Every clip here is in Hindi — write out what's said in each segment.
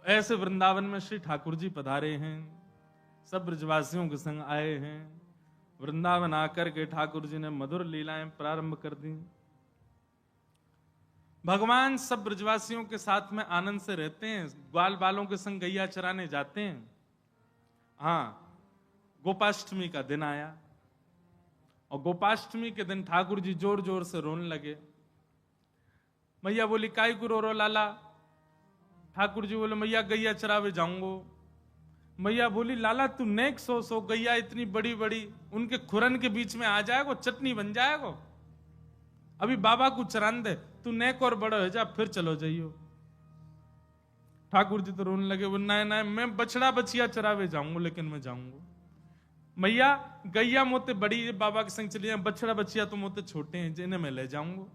तो ऐसे वृंदावन में श्री ठाकुर जी पधारे हैं, सब ब्रजवासियों के संग आए हैं। वृंदावन आकर के ठाकुर जी ने मधुर लीलाएं प्रारंभ कर दी। भगवान सब ब्रजवासियों के साथ में आनंद से रहते हैं, ग्वाल बालों के संग गैया चराने जाते हैं। हाँ, गोपाष्टमी का दिन आया और गोपाष्टमी के दिन ठाकुर जी जोर जोर से रोने लगे। मैया बोली, काई को रो रो लाला? ठाकुर जी बोले, मैया गैया चरावे जाऊंगो। मैया बोली, लाला तू नेक सो गैया इतनी बड़ी बड़ी उनके खुरन के बीच में आ जाएगो, चटनी बन जाएगो। अभी बाबा को चरान दे, तू नेक और बड़ा हो जा, फिर चलो जाइयो। ठाकुर जी तो रोने लगे, वो ना मैं बछड़ा बछिया चरावे जाऊंगा, लेकिन मैं जाऊंगा। मैया गैया मोते बड़ी बाबा के संग चली जाए, बछड़ा बछिया तो मोते छोटे हैं, जिन्हें मैं ले जाऊंगा।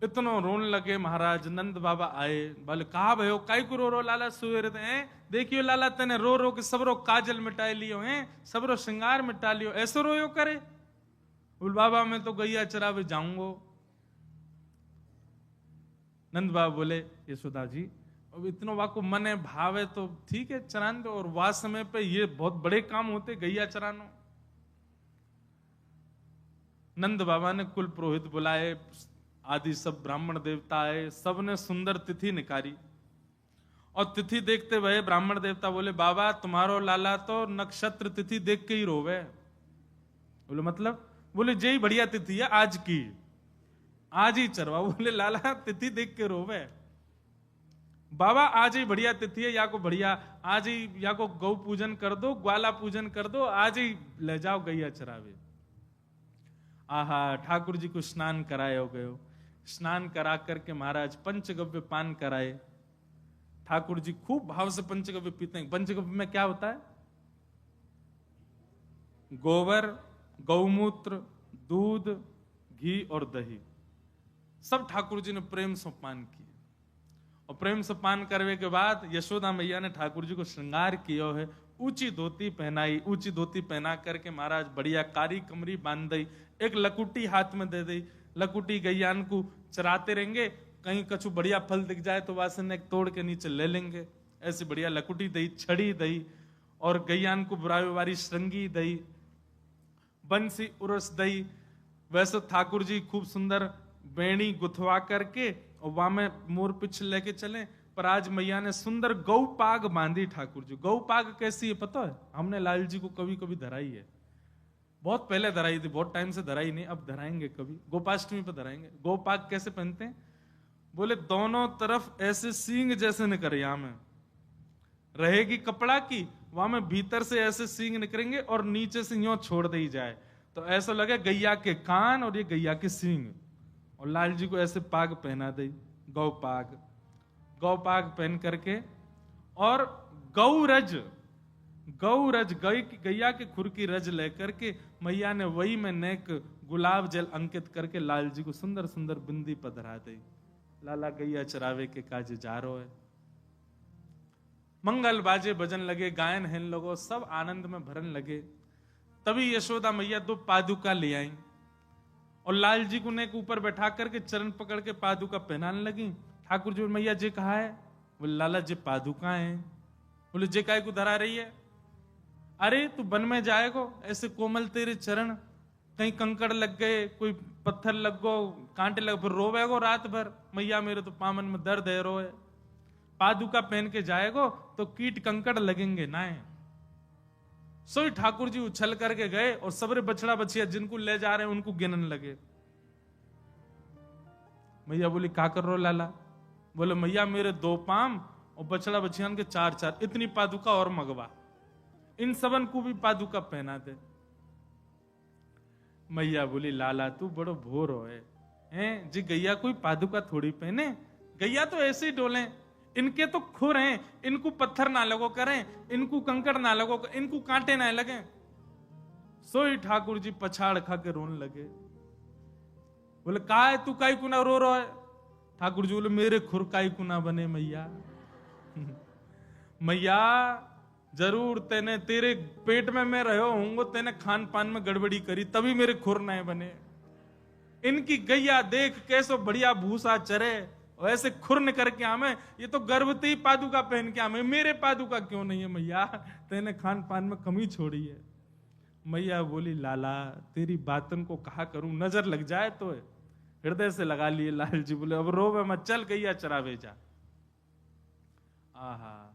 इतना रोने लगे। महाराज नंद बाबा आए, बोले, कहा भयो काई को रो रो लाला? सुवेरे हैं, देखियो लाला तेने रो रो के सबरो काजल मिटा लियो हैं, सबरो श्रृंगार मिटा लियो, ऐसो रोयो करे? बोल, बाबा मैं तो गैया चरावे जाऊंगो। नंद बाबा बोले, यशोदा जी अब इतना वाको मन है भाव है तो ठीक है, चरान दो। और वास समय पे ये बहुत बड़े काम होते, गैया चरानो। नंद बाबा ने कुल पुरोहित बुलाए, आदि सब ब्राह्मण देवता आए, सबने सुंदर तिथि निकाली। और तिथि देखते हुए ब्राह्मण देवता बोले, बाबा तुम्हारो लाला तो नक्षत्र तिथि देख के ही रोवे। बोले मतलब? बोले जय बढ़िया तिथि है आज की, आज ही चरवा। बोले लाला तिथि देख के रोवे? बाबा आज ही बढ़िया तिथि है, या को बढ़िया आज ही या को गौ पूजन कर दो, ग्वाला पूजन कर दो, आज ही ले जाओ गैया चरावे। आहा, ठाकुर जी को स्नान कराए हो गए। स्नान करा करके महाराज पंचगव्य पान कराए। ठाकुर जी खूब भाव से पंचगव्य पीते हैं। पंचगव्य में क्या होता है? गोबर, गौमूत्र, दूध, घी और दही, सब ठाकुर जी ने प्रेम से पान किए। और प्रेम से पान करने के बाद यशोदा मैया ने ठाकुर जी को श्रृंगार किया है। ऊंची धोती पहनाई, ऊंची धोती पहना करके महाराज बढ़िया कारी कमरी बांध दी, एक लकुटी हाथ में दे दी। लकुटी गैयान को चराते रहेंगे, कहीं कछु बढ़िया फल दिख जाए तो वासन एक तोड़ के नीचे ले लेंगे। ऐसी बढ़िया लकुटी दई, छड़ी दई, और गैयान को बुराई श्रृंगी दई, बंसी उरस दई। वैसे ठाकुर जी खूब सुंदर बेणी गुथवा करके और वहां में मोर पिछ लेके चले। पर आज मैया ने सुंदर गौ पाग बांधी ठाकुर जी। गौ पाग कैसी है पता है? हमने लाल जी को कभी कभी धराई है, बहुत पहले धराई थी, बहुत टाइम से धराई नहीं, अब धराएंगे कभी, गोपाष्टमी पर धराएंगे। गौ पाग कैसे पहनते हैं? बोले दोनों तरफ ऐसे सींग जैसे निकरिया में रहेगी कपड़ा की, वहां में भीतर से ऐसे सींग निकलेंगे और नीचे से यूं छोड़ दी जाए तो ऐसा लगे गैया के कान और ये गैया के सींग। और लाल जी को ऐसे पाग पहना दी, गौ पाग। गौ पाग पहन करके और गौरज गैया के खुर की रज लेकर के मैया ने वही में नेक गुलाब जल अंकित करके लाल जी को सुंदर सुंदर बिंदी पधरा दी। लाला गैया चरावे के काज जा रो है। मंगल बाजे भजन लगे, गायन हेन लगो, सब आनंद में भरन लगे। तभी यशोदा मैया 2 पादुका ले आई और लाल जी को नेक ऊपर बैठा करके चरण पकड़ के पादुका पहनाने लगी। ठाकुर जी मैया जी कहा है? बोले लाला जी पादुका है। बोले जे काय को धरा रही है? अरे तू वन में जाएगो, ऐसे कोमल तेरे चरण, कहीं कंकड़ लग गए, कोई पत्थर लग गो, कांटे लग, फिर रोवेगो रात भर। मैया मेरे तो पामन में दर्द है, रोए। पादुका पहन के जाएगो तो कीट कंकड़ लगेंगे ना। सोई ठाकुर जी उछल करके गए और सबरे बछड़ा बछिया जिनको ले जा रहे हैं उनको गिनने लगे। मैया बोली का कर रो लाला? बोले मैया मेरे 2 पाम और बछड़ा बछियान के 4-4, इतनी पादुका और मगवा, इन सबन को भी पादुका पहना दे। मैया बोली लाला तू बड़ो भोर हो है जी, गैया कोई पादुका थोड़ी पहने, गैया तो ऐसे ही डोले, इनके तो खुर हैं, इनको पत्थर ना लगो करें, इनको कंकड़ ना लगो, इनको कांटे ना लगे। सोई ठाकुर जी पछाड़ खा के रोने लगे। बोले का है तू काई कुना रो रहा है? ठाकुर जी बोले मेरे खुर काई कुना बने मैया। मैया जरूर तेने तेरे पेट में मैं रहो होंगे, तेने खान पान में गड़बड़ी करी तभी मेरे खुर नहीं बने। इनकी गैया देख कैसो बढ़िया भूसा चरे, और ऐसे खुरन करके आमे, ये तो गर्भवती पादुका पहन के आमे, मेरे पादुका क्यों नहीं है मैया, तेने खान पान में कमी छोड़ी है। मैया बोली लाला तेरी बातन को कहा करूं, नजर लग जाए तो है। हृदय से लगा लिए लाल जी, बोले अब रोवे मत, चल गैया चरावे जा। आहा,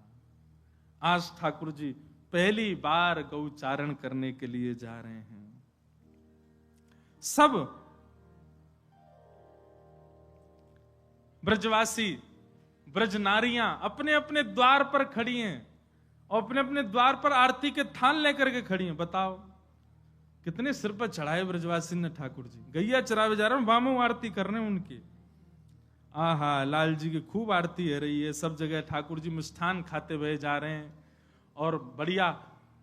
आज ठाकुर जी पहली बार गौचारण करने के लिए जा रहे हैं। सब ब्रजवासी ब्रज नारियां अपने अपने द्वार पर खड़ी हैं और अपने अपने द्वार पर आरती के थान लेकर के खड़ी हैं। बताओ कितने सिर पर चढ़ाए ब्रजवासी ने ठाकुर जी, गैया चरावे जा रहे हैं, वामो आरती कर रहे हैं उनकी। आहा, लाल जी की खूब आरती है रही है, सब जगह ठाकुर जी मिष्ठान खाते हुए जा रहे हैं और बढ़िया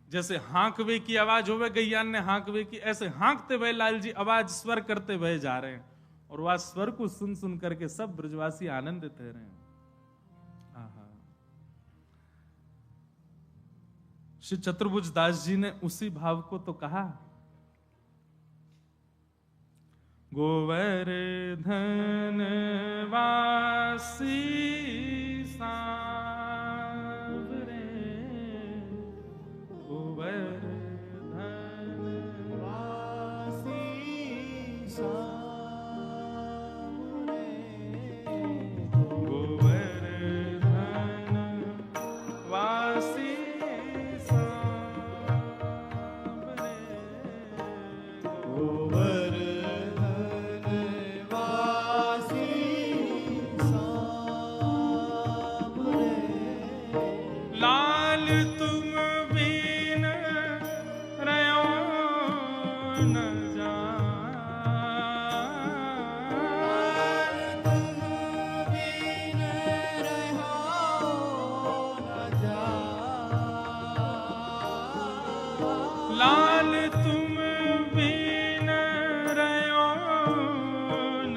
जैसे हांकवे की आवाज होवे, गैया ने हांकवे की, ऐसे हांकते हुए लाल जी आवाज स्वर करते हुए जा रहे हैं और वह स्वर को सुन सुन करके सब ब्रजवासी आनंदित रहे हैं। आहा, श्री चतुर्भुज दास जी ने उसी भाव को तो कहा, गोवर्धन वासी सांवरे, गोवर्धन वासी सांवरे, गोवर्धन वासी सांवरे, लाल तुम बिन रहो न जाए, लाल तुम बिन रहो न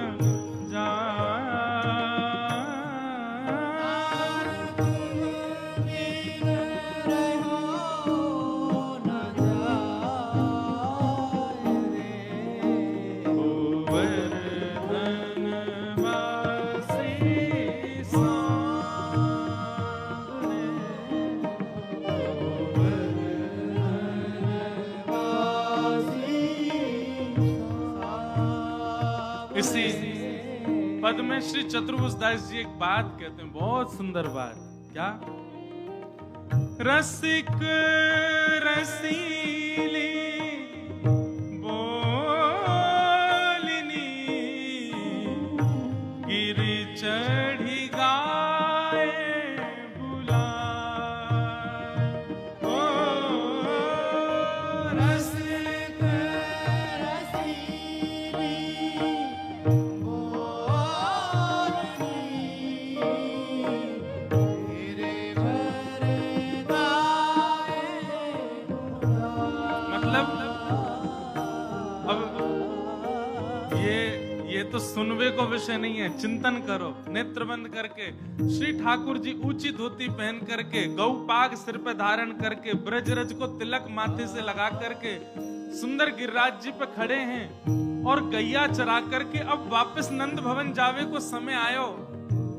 इसी पद में श्री चतुर्भुज दास जी एक बात कहते हैं, बहुत सुंदर बात। क्या? रसिक रसीली बोलनी गिरि चढ़ी गाए बुलाए, ओ रसिक रसीली तो सुनवे को विषय नहीं है, चिंतन करो। नेत्र बंद करके श्री ठाकुर जी ऊंची धोती पहन करके, गौ पाग सिर पे धारण करके, ब्रजरज को तिलक माथे से लगा करके सुंदर गिरिराज जी पे खड़े हैं और गैया चरा करके अब वापस नंद भवन जावे को समय आयो।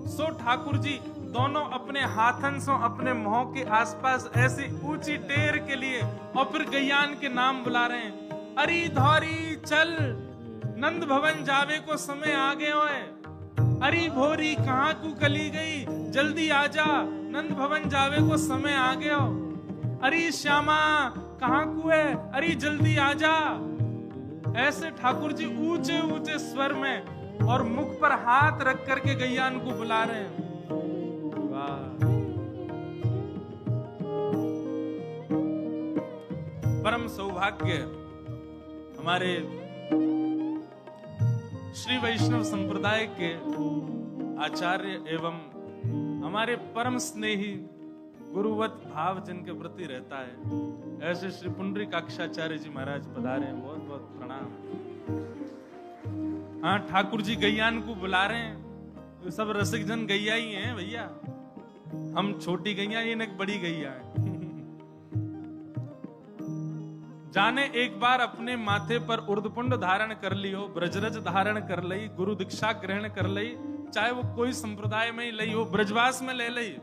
सो ठाकुर जी दोनों अपने हाथन से अपने मुंह के आसपास ऐसी ऊंची टेर के लिए और फिर गैयान के नाम बुला रहे हैं, अरे धौरी चल नंद भवन जावे को समय आ गए होए, अरे भोरी कहाँ को कली गई, जल्दी आजा नंद भवन जावे को समय आ गए हो, अरे श्यामा कहाँ को है, अरे जल्दी आजा। ऐसे ठाकुर जी ऊंचे ऊंचे स्वर में और मुख पर हाथ रख करके गैयान को बुला रहे हैं। वाह, परम सौभाग्य हमारे श्री वैष्णव संप्रदाय के आचार्य एवं हमारे परम स्नेही गुरुवत भाव जिनके प्रति रहता है, ऐसे श्री पुंडरीकाक्षाचार्य जी महाराज पधारे हैं, बहुत बहुत प्रणाम। हाँ, ठाकुर जी गैयान को बुला रहे हैं, तो सब रसिक जन गैया ही हैं भैया, हम छोटी गैया, ये एक बड़ी गैया है। जाने एक बार अपने माथे पर उर्दपुंड धारण कर लियो, ब्रजरज धारण कर लई, गुरु दीक्षा ग्रहण कर लई, चाहे वो कोई संप्रदाय में ही लई हो, ब्रजवास में ले लई,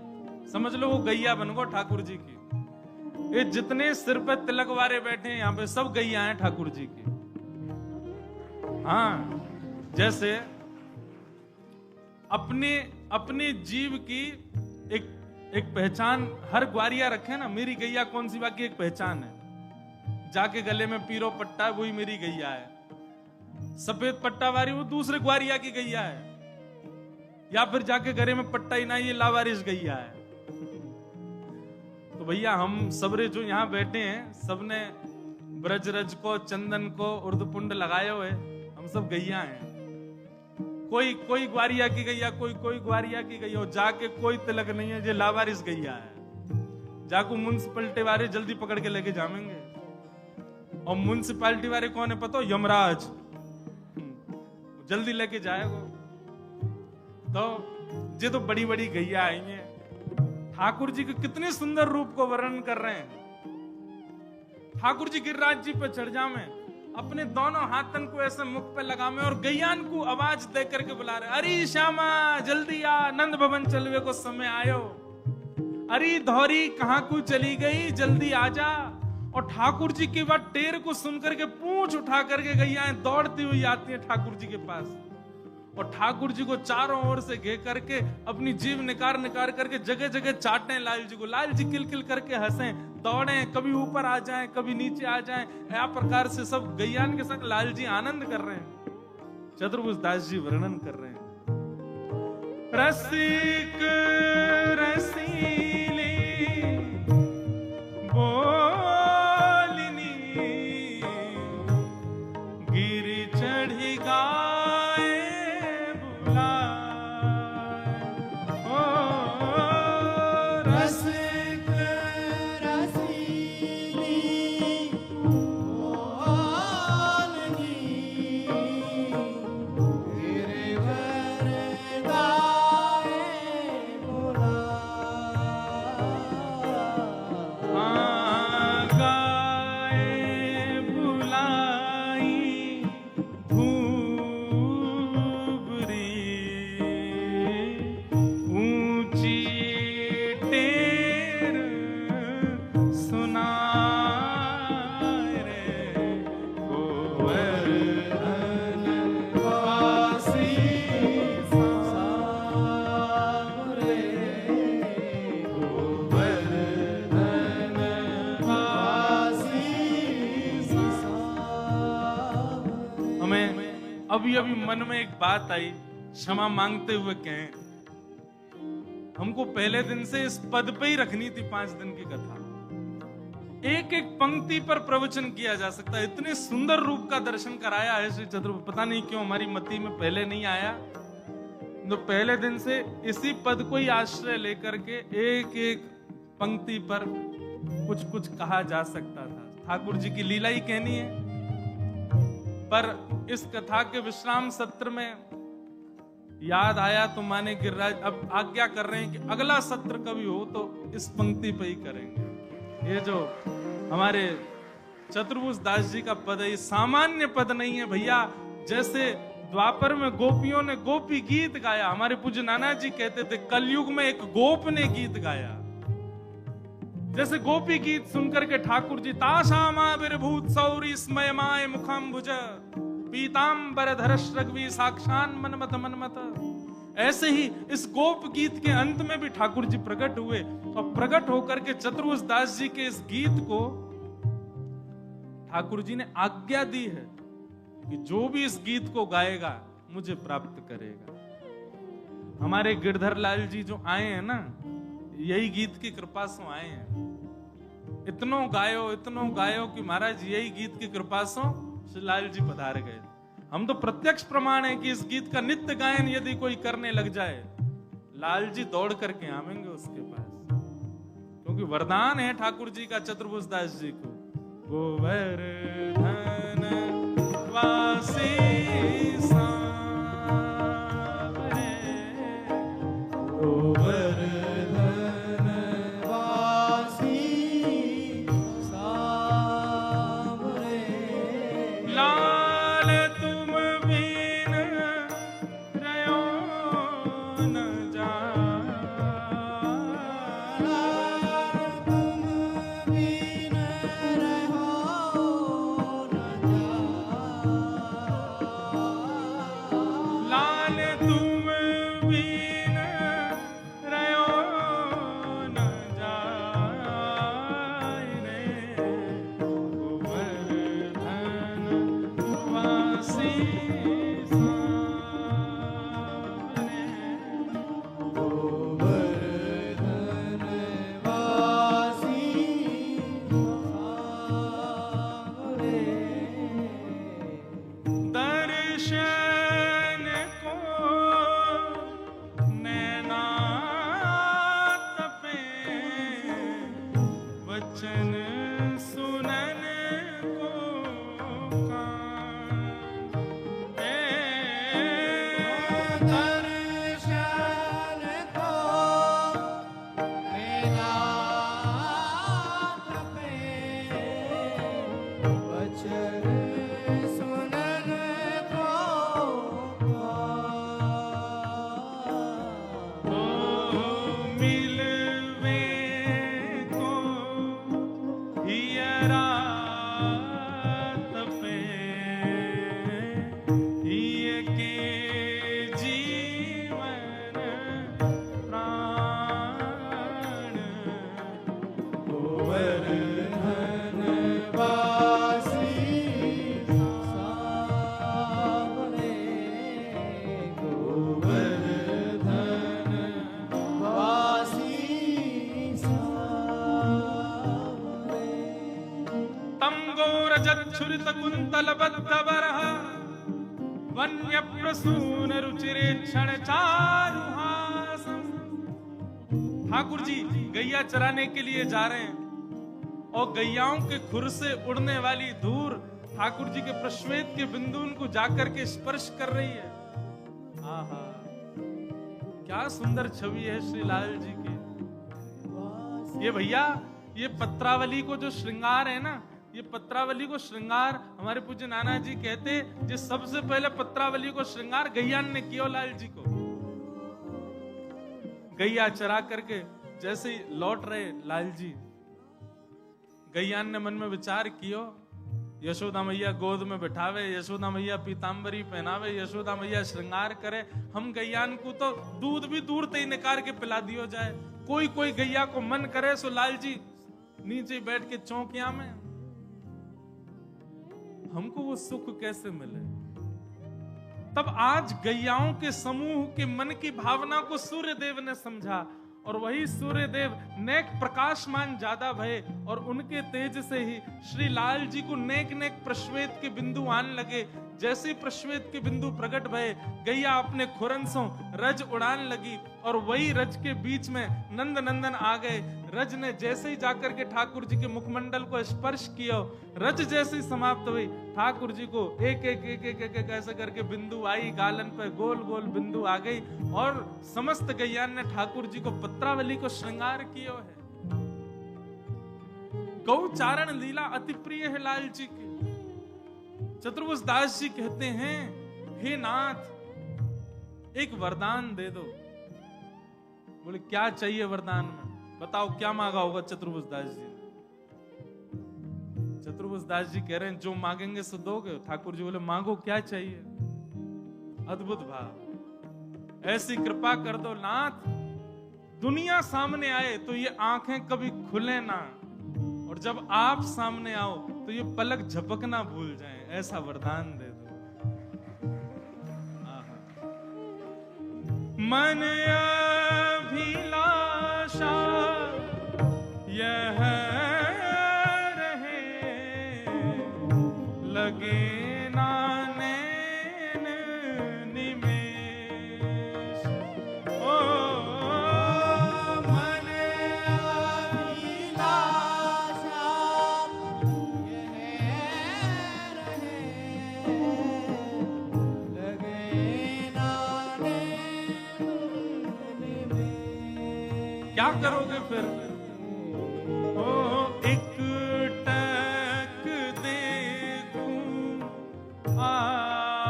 समझ लो वो गैया बन गो ठाकुर जी की। ये जितने सिर पे तिलक वारे बैठे हैं यहाँ पे सब गैया हैं ठाकुर जी की। हाँ, जैसे अपने जीव की एक पहचान हर ग्वारिया रखे ना, मेरी गैया कौन सी बाकी एक पहचान है। जाके गले में पीरो पट्टा है, वही मेरी गैया है। सफेद पट्टा वारी वो दूसरे ग्वारिया की गैया है, या फिर जाके गले में पट्टा ही ना, ये लावारिस गैया है। तो भैया हम सबरे जो यहाँ बैठे हैं सबने ब्रजरज को, चंदन को, उर्दपुंड लगाए हुए, हम सब गैया हैं। कोई ग्वारिया की गैया, कोई ग्वारिया की गैया, जाके कोई तिलक नहीं है, ये लावारिस गैया है। जाको म्युनिसिपैलिटी वाले जल्दी पकड़ के लेके जाएंगे। और म्युनिसिपैलिटी वाले कौन है पता हो? यमराज, जल्दी लेके जाएगा। तो ये तो बड़ी बड़ी गैया आई हैं। ठाकुर जी के कितने सुंदर रूप को वर्णन कर रहे हैं। ठाकुर जी गिरिराज जी पे चढ़ जावे, अपने दोनों हाथन को ऐसे मुख पे लगावे और गैयान को आवाज दे करके बुला रहे, अरे श्यामा जल्दी आ, नंद भवन चलवे को समय आयो। अरे धौरी कहाँ को चली गई, जल्दी आ जा। और ठाकुर जी की बात टेर को सुनकर के पूंछ उठा करके गैयाएं दौड़ती हुई आती हैं ठाकुर जी के पास। और ठाकुर जी को चारों ओर से घे करके अपनी जीभ निकार करके जगह जगह चाटें लाल जी को। लाल जी किल किल करके हंसें, दौड़ें, कभी ऊपर आ जाएं, कभी नीचे आ जाएं। या प्रकार से सब गैयान के संग लाल जी आनंद कर रहे हैं। चतुर्भुज दास जी वर्णन कर रहे हैं, रसिक रसीले बोलिनी गिरि चढ़ी गाए अभी मन में एक बात आई, क्षमा मांगते हुए कहें, हमको पहले दिन से इस पद पे ही रखनी थी 5 दिन की कथा। एक एक पंक्ति पर प्रवचन किया जा सकता है। इतने सुंदर रूप का दर्शन कराया है श्री चतुर्भुज, पता नहीं क्यों हमारी मति में पहले नहीं आया। तो पहले दिन से इसी पद को ही आश्रय लेकर के एक एक पंक्ति पर कुछ कुछ कहा जा सकता था। ठाकुर जी की लीला ही कहनी है। पर इस कथा के विश्राम सत्र में याद आया तो माने गिरिराज अब आज्ञा कर रहे हैं कि अगला सत्र कभी हो तो इस पंक्ति पे ही करेंगे। ये जो हमारे चतुर्भुज दास जी का पद है, ये सामान्य पद नहीं है भैया। जैसे द्वापर में गोपियों ने गोपी गीत गाया, हमारे पूज्य नाना जी कहते थे कलयुग में एक गोप ने गीत गाया। जैसे गोपी गीत सुनकर के ठाकुर जी ताशामा विरभूत सौरी स्मयमाय मुखाम्बुज पीतांबर धरश रघवी साक्षान मनमत मनमत, ऐसे ही इस गोप गीत के अंत में भी ठाकुर जी प्रकट हुए। और प्रकट होकर के चतुर्भुज दास जी के इस गीत को ठाकुर जी ने आज्ञा दी है कि जो भी इस गीत को गाएगा मुझे प्राप्त करेगा। हमारे गिरधर लाल जी जो आए हैं ना, यही गीत की कृपा से आए हैं। इतनो गायो कि महाराज यही गीत की कृपा से श्री लाल जी पधार गए। हम तो प्रत्यक्ष प्रमाण है कि इस गीत का नित्य गायन यदि कोई करने लग जाए, लाल जी दौड़ करके आवेंगे उसके पास, क्योंकि वरदान है ठाकुर जी का चतुर्भुज दास जी को, गोवर्धन वासी सांवरे, गोवर्धन वासी सांवरे, लाल तुम बिन रयो कुंतलबद्धवरः वन्यप्रसून रुचिरे क्षण चारुहासम्। ठाकुर जी गैया चराने के लिए जा रहे हैं और गैयाओं के खुर से उड़ने वाली धूल ठाकुर जी के प्रश्वेत के बिंदु उनको जाकर के स्पर्श कर रही है। आहा, क्या सुंदर छवि है श्री लाल जी की। ये भैया, ये पत्रावली को जो श्रृंगार है ना, ये पत्रावली को श्रृंगार हमारे पूज्य नाना जी कहते, जो सबसे पहले पत्रावली को श्रृंगार गैयान ने किया लाल जी को। गैया चरा करके जैसे ही लौट रहे लाल जी, गैयान ने मन में विचार कियो, यशोदा मैया गोद में बिठावे, यशोदा मैया पीतांबरी पहनावे, यशोदा मैया श्रृंगार करे, हम गैयान को तो दूध भी दूर से ही निकाल के पिला दियो जाए। कोई कोई गैया को मन करे सो लाल जी नीचे बैठ के चौकिया में, हमको वो सुख कैसे मिले। तब आज गैयाओं के समूह के मन की भावना को सूर्य देव ने समझा और वही सूर्य देव नेक प्रकाशमान ज्यादा भये और उनके तेज से ही श्री लाल जी को नेक नेक प्रश्वेत के बिंदु आने लगे। जैसे प्रश्वेत के बिंदु प्रकट भये, गैया अपने खुरंसों रज उड़ान लगी और वही रज के बीच में नंद नंदन आ गए। रज ने जैसे ही जाकर के ठाकुर जी के मुखमंडल को स्पर्श किया, रज जैसे ही समाप्त हुई, ठाकुर जी को एक एक एक एक एक, एक ऐसे करके बिंदु आई, गालन पे गोल गोल बिंदु आ गई और समस्त गैयान ने ठाकुर जी को पत्रावली को श्रृंगार किया है। गौचारण लीला अति प्रिय है लाल जी की। चतुर्भुज दास जी कहते हैं, हे नाथ एक वरदान दे दो। बोले क्या चाहिए वरदान में, बताओ क्या मांगा होगा चतुर्भुज दास जी ने। चतुर्भुज दास जी कह रहे हैं जो मांगेंगे सो दोगे। ठाकुर जी बोले मांगो क्या चाहिए। अद्भुत भाव, ऐसी कृपा कर दो नाथ, दुनिया सामने आए तो ये आंखें कभी खुले ना, और जब आप सामने आओ तो ये पलक झपकना भूल जाएं, ऐसा वरदान दे दो। मन अभिलाषा यह रहे, लगे ना नैन निमेष। ओ मन अभिलाषा यह रहे, लगे ना नैन निमेष। क्या करोगे फिर। ओ एक टक देखूं आवते,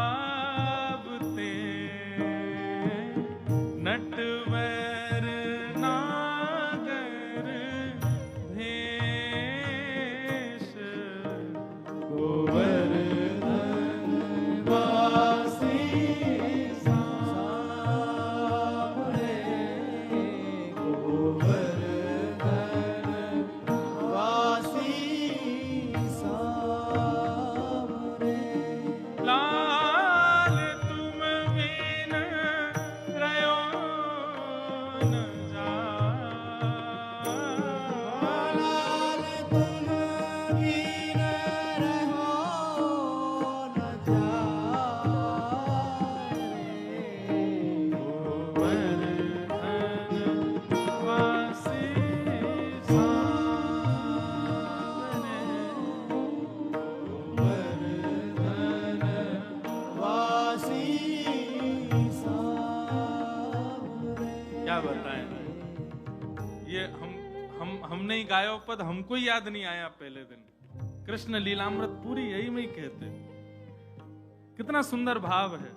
नटवर नागर भेष, गोवर्धन वासी सावरे, गोवर्धन वासी सावरे। लाल तुम बिन रयो न जाए, लाल तुम बिन रहो न जाए, गोवर्धन वासी सावरे, गोवर्धन वासी सावरे। क्या बताएं, ये हम हमने ही गायो पद, हमको ही याद नहीं आया पहले दिन। कृष्ण लीलामृत पूरी यही में ही कहते। कितना सुंदर भाव है।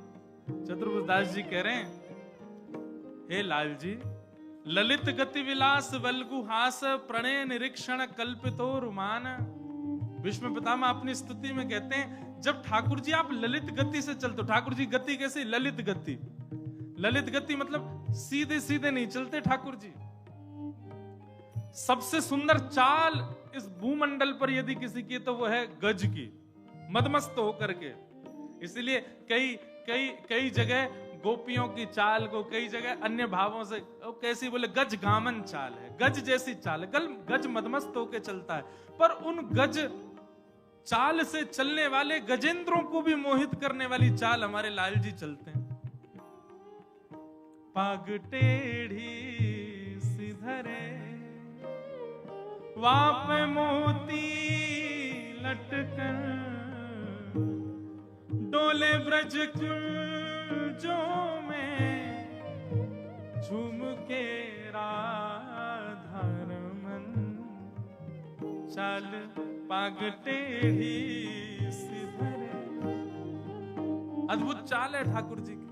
चतुर्भुज दास जी कह रहे हैं, हे लाल जी, ललित गति विलास वल्गुहास प्रणय निरीक्षण कल्पितो रुमान। भीष्म पितामह अपनी स्तुति में कहते हैं, जब ठाकुर जी आप ललित गति से चलते हो, ठाकुर जी गति कैसी? ललित गति। ललित गति मतलब सीधे सीधे नहीं चलते ठाकुर जी। सबसे सुंदर चाल इस भूमंडल पर यदि किसी की तो वो है गज की, मदमस्त होकर के। इसलिए कई कई कई जगह गोपियों की चाल को कई जगह अन्य भावों से कैसी बोले, गज गामन चाल है, गज जैसी चाल है। गज मदमस्त होकर चलता है, पर उन गज चाल से चलने वाले गजेंद्रों को भी मोहित करने वाली चाल हमारे लाल जी चलते हैं। पाग टेढ़ी सिधरे वाप मोती लटकर, डोले ब्रज कुंजों में झूम के राधा रमन। चाल पाग टेढ़ी सिधरे, अद्भुत चाल है ठाकुर जी की।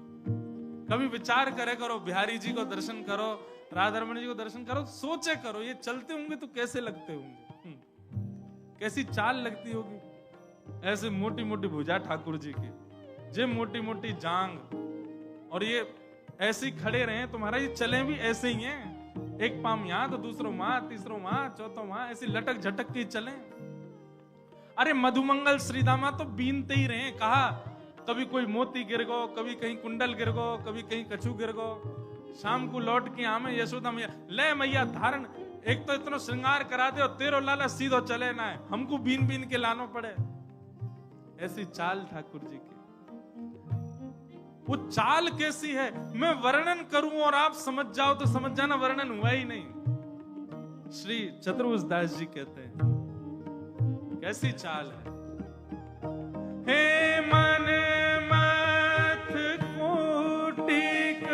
कभी विचार करे करो, बिहारी जी को दर्शन करो, राधा रमन जी को दर्शन करो, सोचे करो ये चलते होंगे तो कैसे लगते होंगे, कैसी चाल लगती होगी। ऐसे मोटी मोटी भुजा ठाकुर जी की, जे मोटी मोटी जांग, और ये ऐसे ही खड़े रहे तुम्हारा, ये चले भी ऐसे ही हैं, एक पाम यहां तो दूसरो वहां, तीसरो वहां, चौथो वहां, ऐसी लटक झटक के चले। अरे मधुमंगल श्रीदामा तो बीनते ही रहे। कहा कभी कोई मोती गिर गो, कभी कहीं कुंडल गिर गो, कभी कहीं कछू गिर गो। शाम को लौट के आमे यशोदा मैया, ले मैया धारण, एक तो इतना श्रृंगार करा दे और तेरो लाला सीधो चले ना है, हमको बीन बीन के लानो पड़े। ऐसी चाल ठाकुर जी की। वो चाल कैसी है मैं वर्णन करूं और आप समझ जाओ तो समझ जाना, वर्णन हुआ ही नहीं। श्री चतुर्भुज दास जी कहते हैं कैसी चाल है। हे मन मथ कोटिक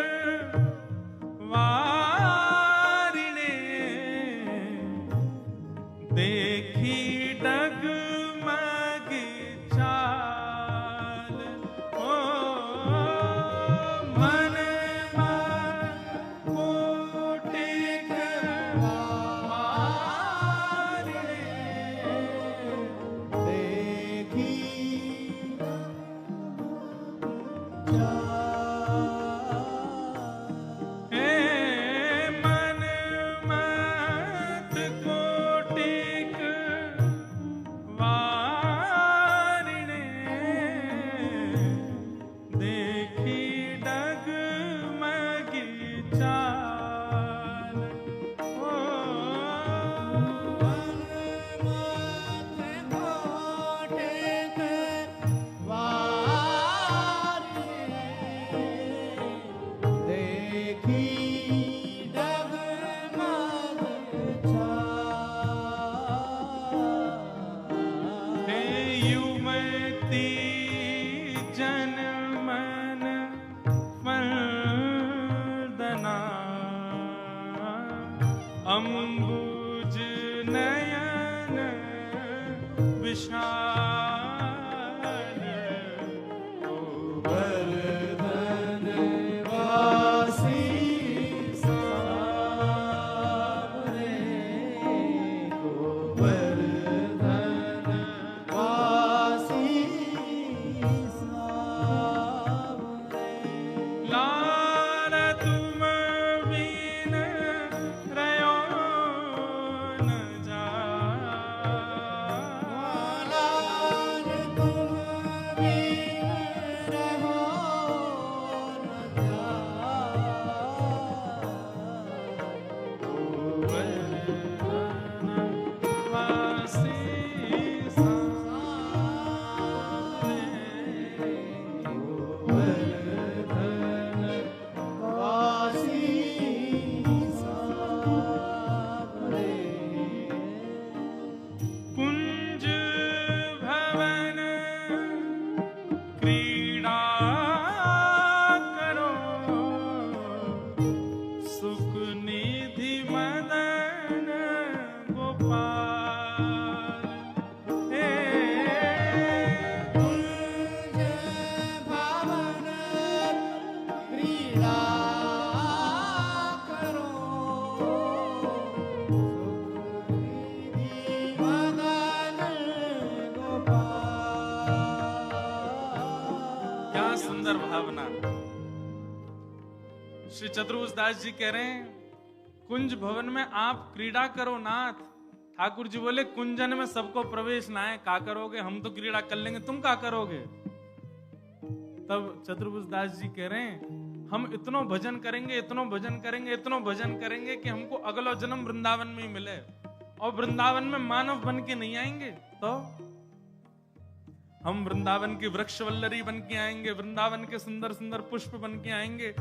वारिणे, देखी डगमग चाल। ओ मन मथ कोटिक वारिणे, देखी अम्बुज नयन विशाल, गोवर्धन वासी सावरे, गोवर्धन वासी सावरे। लाल तुम बिन रयो न जाय, लाल तुम बिन रहो न जाय, गोवर्धन वासी सावरे, गोवर्धन वासी सावरे। कुंज भवन क्रीड़ा करो, सुख निधि मदन श्री चतुर्भुज दास जी कह रहे हैं कुंज भवन में आप क्रीड़ा करो नाथ। ठाकुर जी बोले कुंजन में सबको प्रवेश ना है, का करोगे, हम तो क्रीड़ा कर लेंगे, तुम का करोगे। तब चतुर्भुज दास जी कह रहे हैं हम इतनो भजन करेंगे, इतनो भजन करेंगे, इतनो भजन करेंगे कि हमको अगला जन्म वृंदावन में ही मिले, और वृंदावन में मानव बन के नहीं आएंगे तो हम वृंदावन की वृक्ष वल्लरी बन के आएंगे, वृंदावन के सुंदर सुंदर पुष्प बन के आएंगे,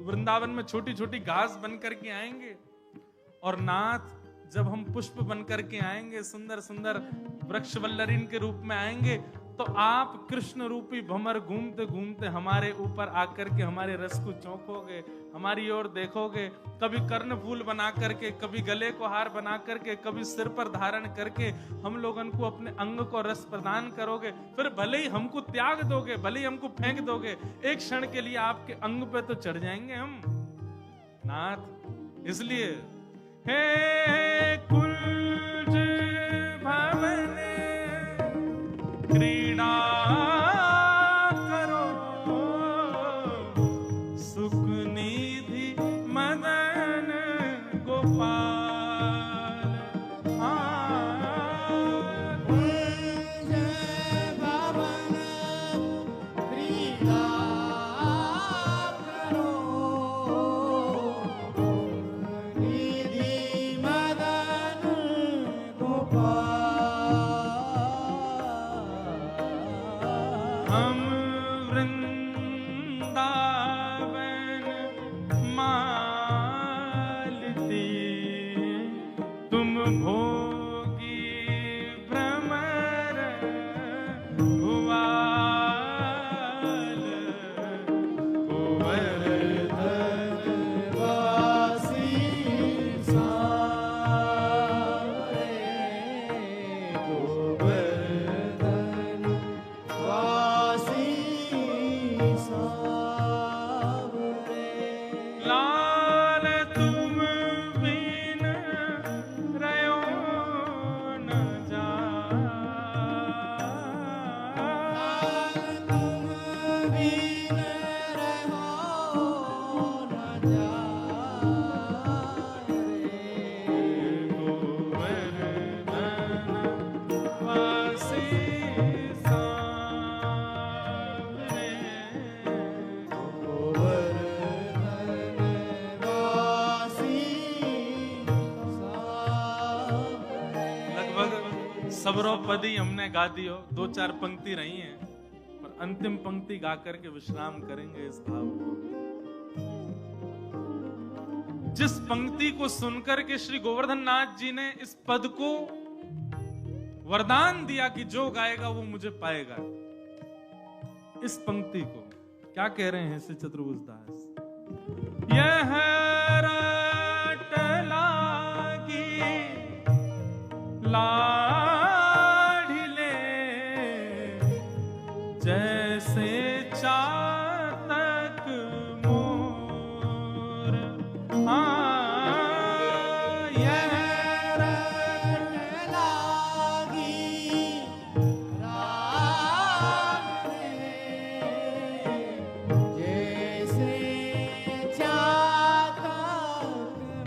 वृंदावन में छोटी छोटी घास बन करके आएंगे। और नाथ जब हम पुष्प बन करके आएंगे, सुंदर सुंदर वृक्ष वल्लरीन के रूप में आएंगे, तो आप कृष्ण रूपी भंवर घूमते घूमते हमारे ऊपर आकर के हमारे रस को चौंकोगे, हमारी ओर देखोगे, कभी कर्ण फूल बना करके, कभी गले को हार बना करके, कभी सिर पर धारण करके हम लोगन को अपने अंग को रस प्रदान करोगे। फिर भले ही हमको त्याग दोगे, भले ही हमको फेंक दोगे, एक क्षण के लिए आपके अंग पे तो चढ़ जाएंगे हम नाथ। इसलिए हे कुंज भवन क्रीड़ा करो, सुख निधि मदन गोपाल। कुंज भवन क्रीड़ा करो, निधि मदन गोपाल। हम वृंदावन मालती, तुम भोगी भ्रमर भुआल। गोवर्धन वासी सावरे, गोवर्धन वासी सावरे। लाल तुम बिन रहो न जाए, तुम बिन रहो न जाए रे। गोवर्धन वासी सांवरे। गोवर्धन वासी सावरे। लगभग सबरो पदी हमने गा दी हो, 2-4 पंक्ति रही हैं, पर अंतिम पंक्ति गा करके विश्राम करेंगे इस भाव को। जिस पंक्ति को सुनकर के श्री गोवर्धन नाथ जी ने इस पद को वरदान दिया कि जो गाएगा वो मुझे पाएगा, इस पंक्ति को क्या कह रहे हैं श्री चतुर्भुज दास? यह रट लागी लाढ़िले, जैसे चातक मोर। यह रट लागी राग रे, जैसे चातक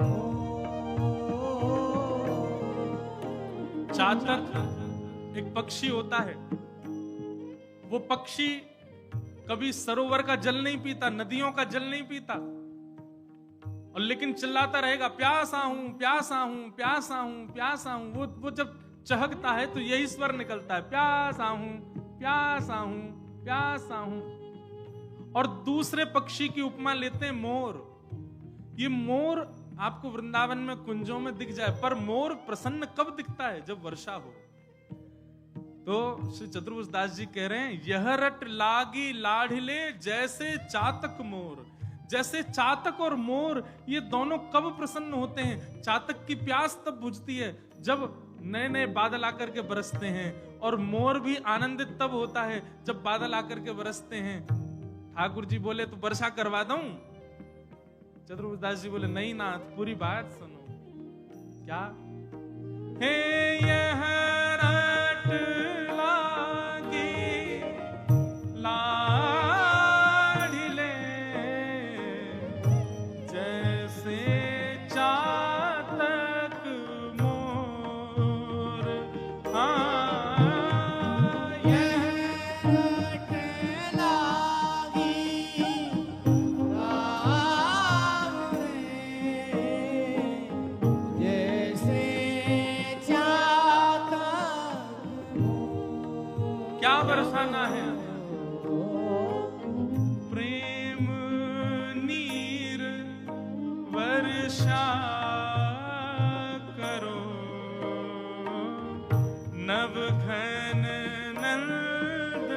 मोर। चातक एक पक्षी होता है, वो पक्षी कभी सरोवर का जल नहीं पीता, नदियों का जल नहीं पीता, और लेकिन चिल्लाता रहेगा प्यासा हूं, प्यासा हूं, प्यासा हूं, प्यासा हूं। वो जब चहकता है तो यही स्वर निकलता है, प्यासा हूं, प्यासा हूं, प्यासा हूं। और दूसरे पक्षी की उपमा लेते हैं मोर। ये मोर आपको वृंदावन में कुंजों में दिख जाए, पर मोर प्रसन्न कब दिखता है? जब वर्षा हो। तो श्री चतुर्भुज दास जी कह रहे हैं यह रट लागी लाढ़िले, जैसे चातक मोर। जैसे चातक और मोर ये दोनों कब प्रसन्न होते हैं? चातक की प्यास तब बुझती है जब नए नए बादल आकर के बरसते हैं, और मोर भी आनंदित तब होता है जब बादल आकर के बरसते हैं। ठाकुर जी बोले तो वर्षा करवा दूं? चतुर्भुज दास जी बोले नहीं नाथ, पूरी बात सुनो। क्या? हे यह रट लागी लाढ़िले, नव घन नंद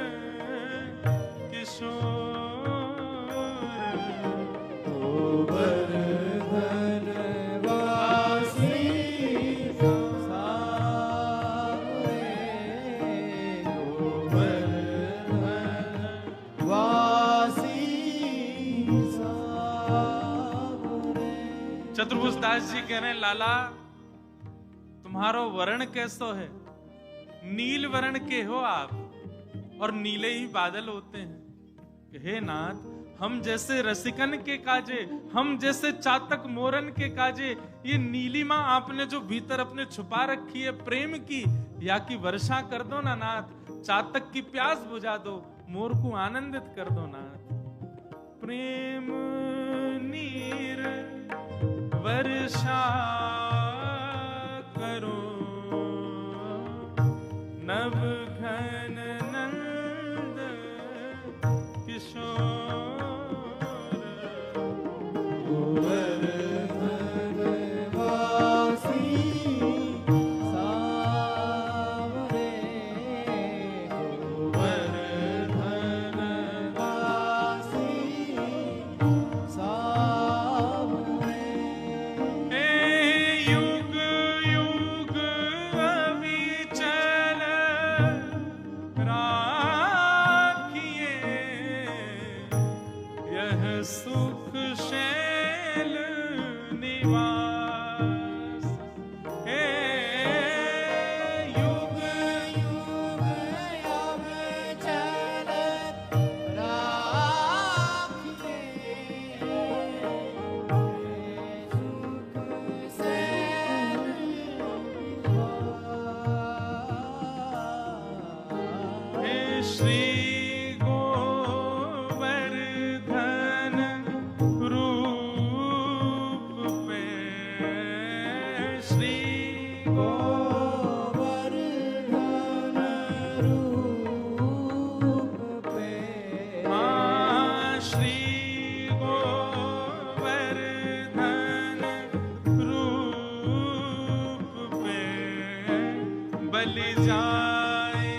किशोर गोवर्धन वासी सावरे गोवर्धन वासी सावरे। चतुर्भुज दास जी कह रहे हैं, लाला तुम्हारो वर्ण कैसो है? नील वर्ण के हो आप, और नीले ही बादल होते हैं। हे नाथ, हम जैसे रसिकन के काजे, हम जैसे चातक मोरन के काजे, ये नीलिमा आपने जो भीतर अपने छुपा रखी है प्रेम की, या की वर्षा कर दो ना नाथ। चातक की प्यास बुझा दो, मोर को आनंदित कर दो नाथ। प्रेम नीर वर्षा करो, नव घन नंद किशोर गोवर्धन वासी सावरे गोवर्धन वासी सावरे। हे युग युग अविचल राखिए, यह सुख शैल निवास। हे युग युग अब चलत राखिए, सुख सैन निवास। हे श्री गोवर्धन रूप पे, श्री गोवर्धन रूप पे श्री गोवर्धन रूप पे, बलि जाए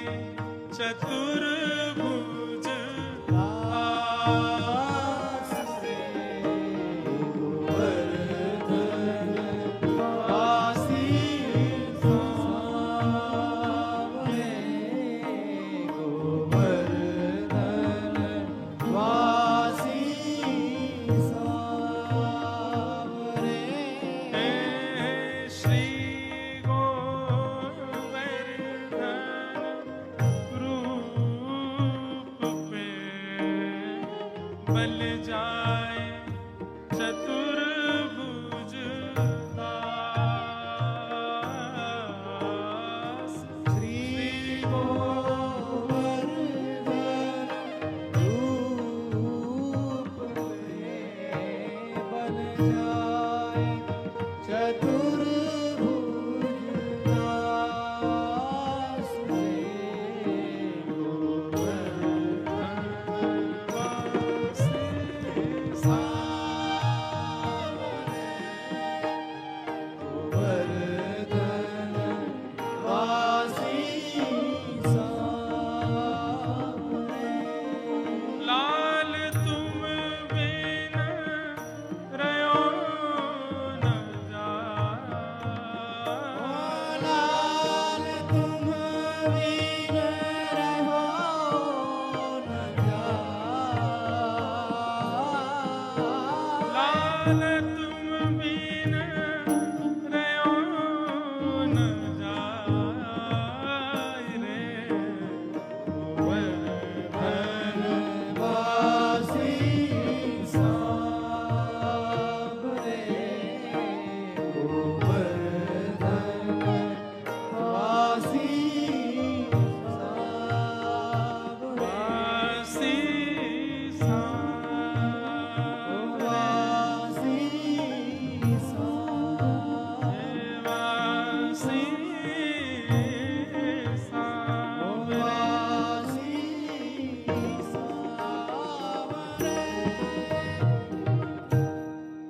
चतुर्भुज दास रे गोवर्धन वासी सावरे गोवर्धन वासी सावरे। हे श्री गोवर्धन रूप पे, बल जाए चतुर्भुज दास। श्री गोवर्धन रूप पे बन जाए चतुर्भुज दास रे गोवर्धन लाल तुम बिन रहो न जाए, लाल तुम बिन रहो न जाए रे गोवर्धन। वासी वासी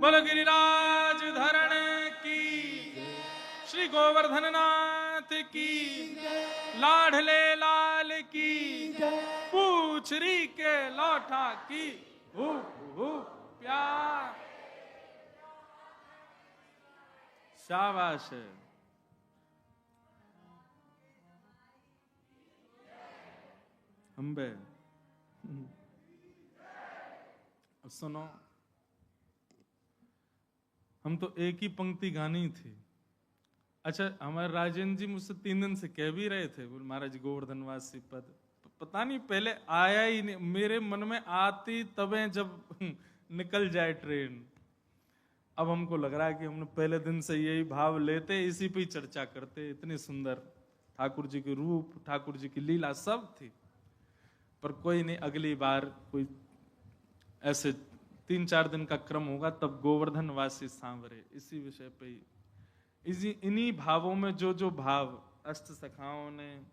बोलो गिरिराज धरण की, श्री गोवर्धन नाथ की। लाडले लाल की पूछरी के लौठा की प्यार। शाबाश है। अम्बे सुनो, हम तो एक ही पंक्ति गानी थी। अच्छा, हमारे राजेंद्र जी मुझसे 3 दिन से कह भी रहे थे, बोल महाराज गोवर्धनवासी पद, पता नहीं पहले आया ही नहीं मेरे मन में, आती तबे जब निकल जाए ट्रेन। अब हमको लग रहा है कि हमने पहले दिन से यही भाव लेते, इसी पे ही चर्चा करते। इतनी सुंदर ठाकुर जी के रूप, ठाकुर जी की लीला सब थी। पर कोई नहीं, अगली बार कोई ऐसे 3-4 दिन का क्रम होगा, तब गोवर्धन वासी सांवरे इसी विषय पे ही, इन्हीं भावों में जो जो भाव अष्ट सखाओं ने,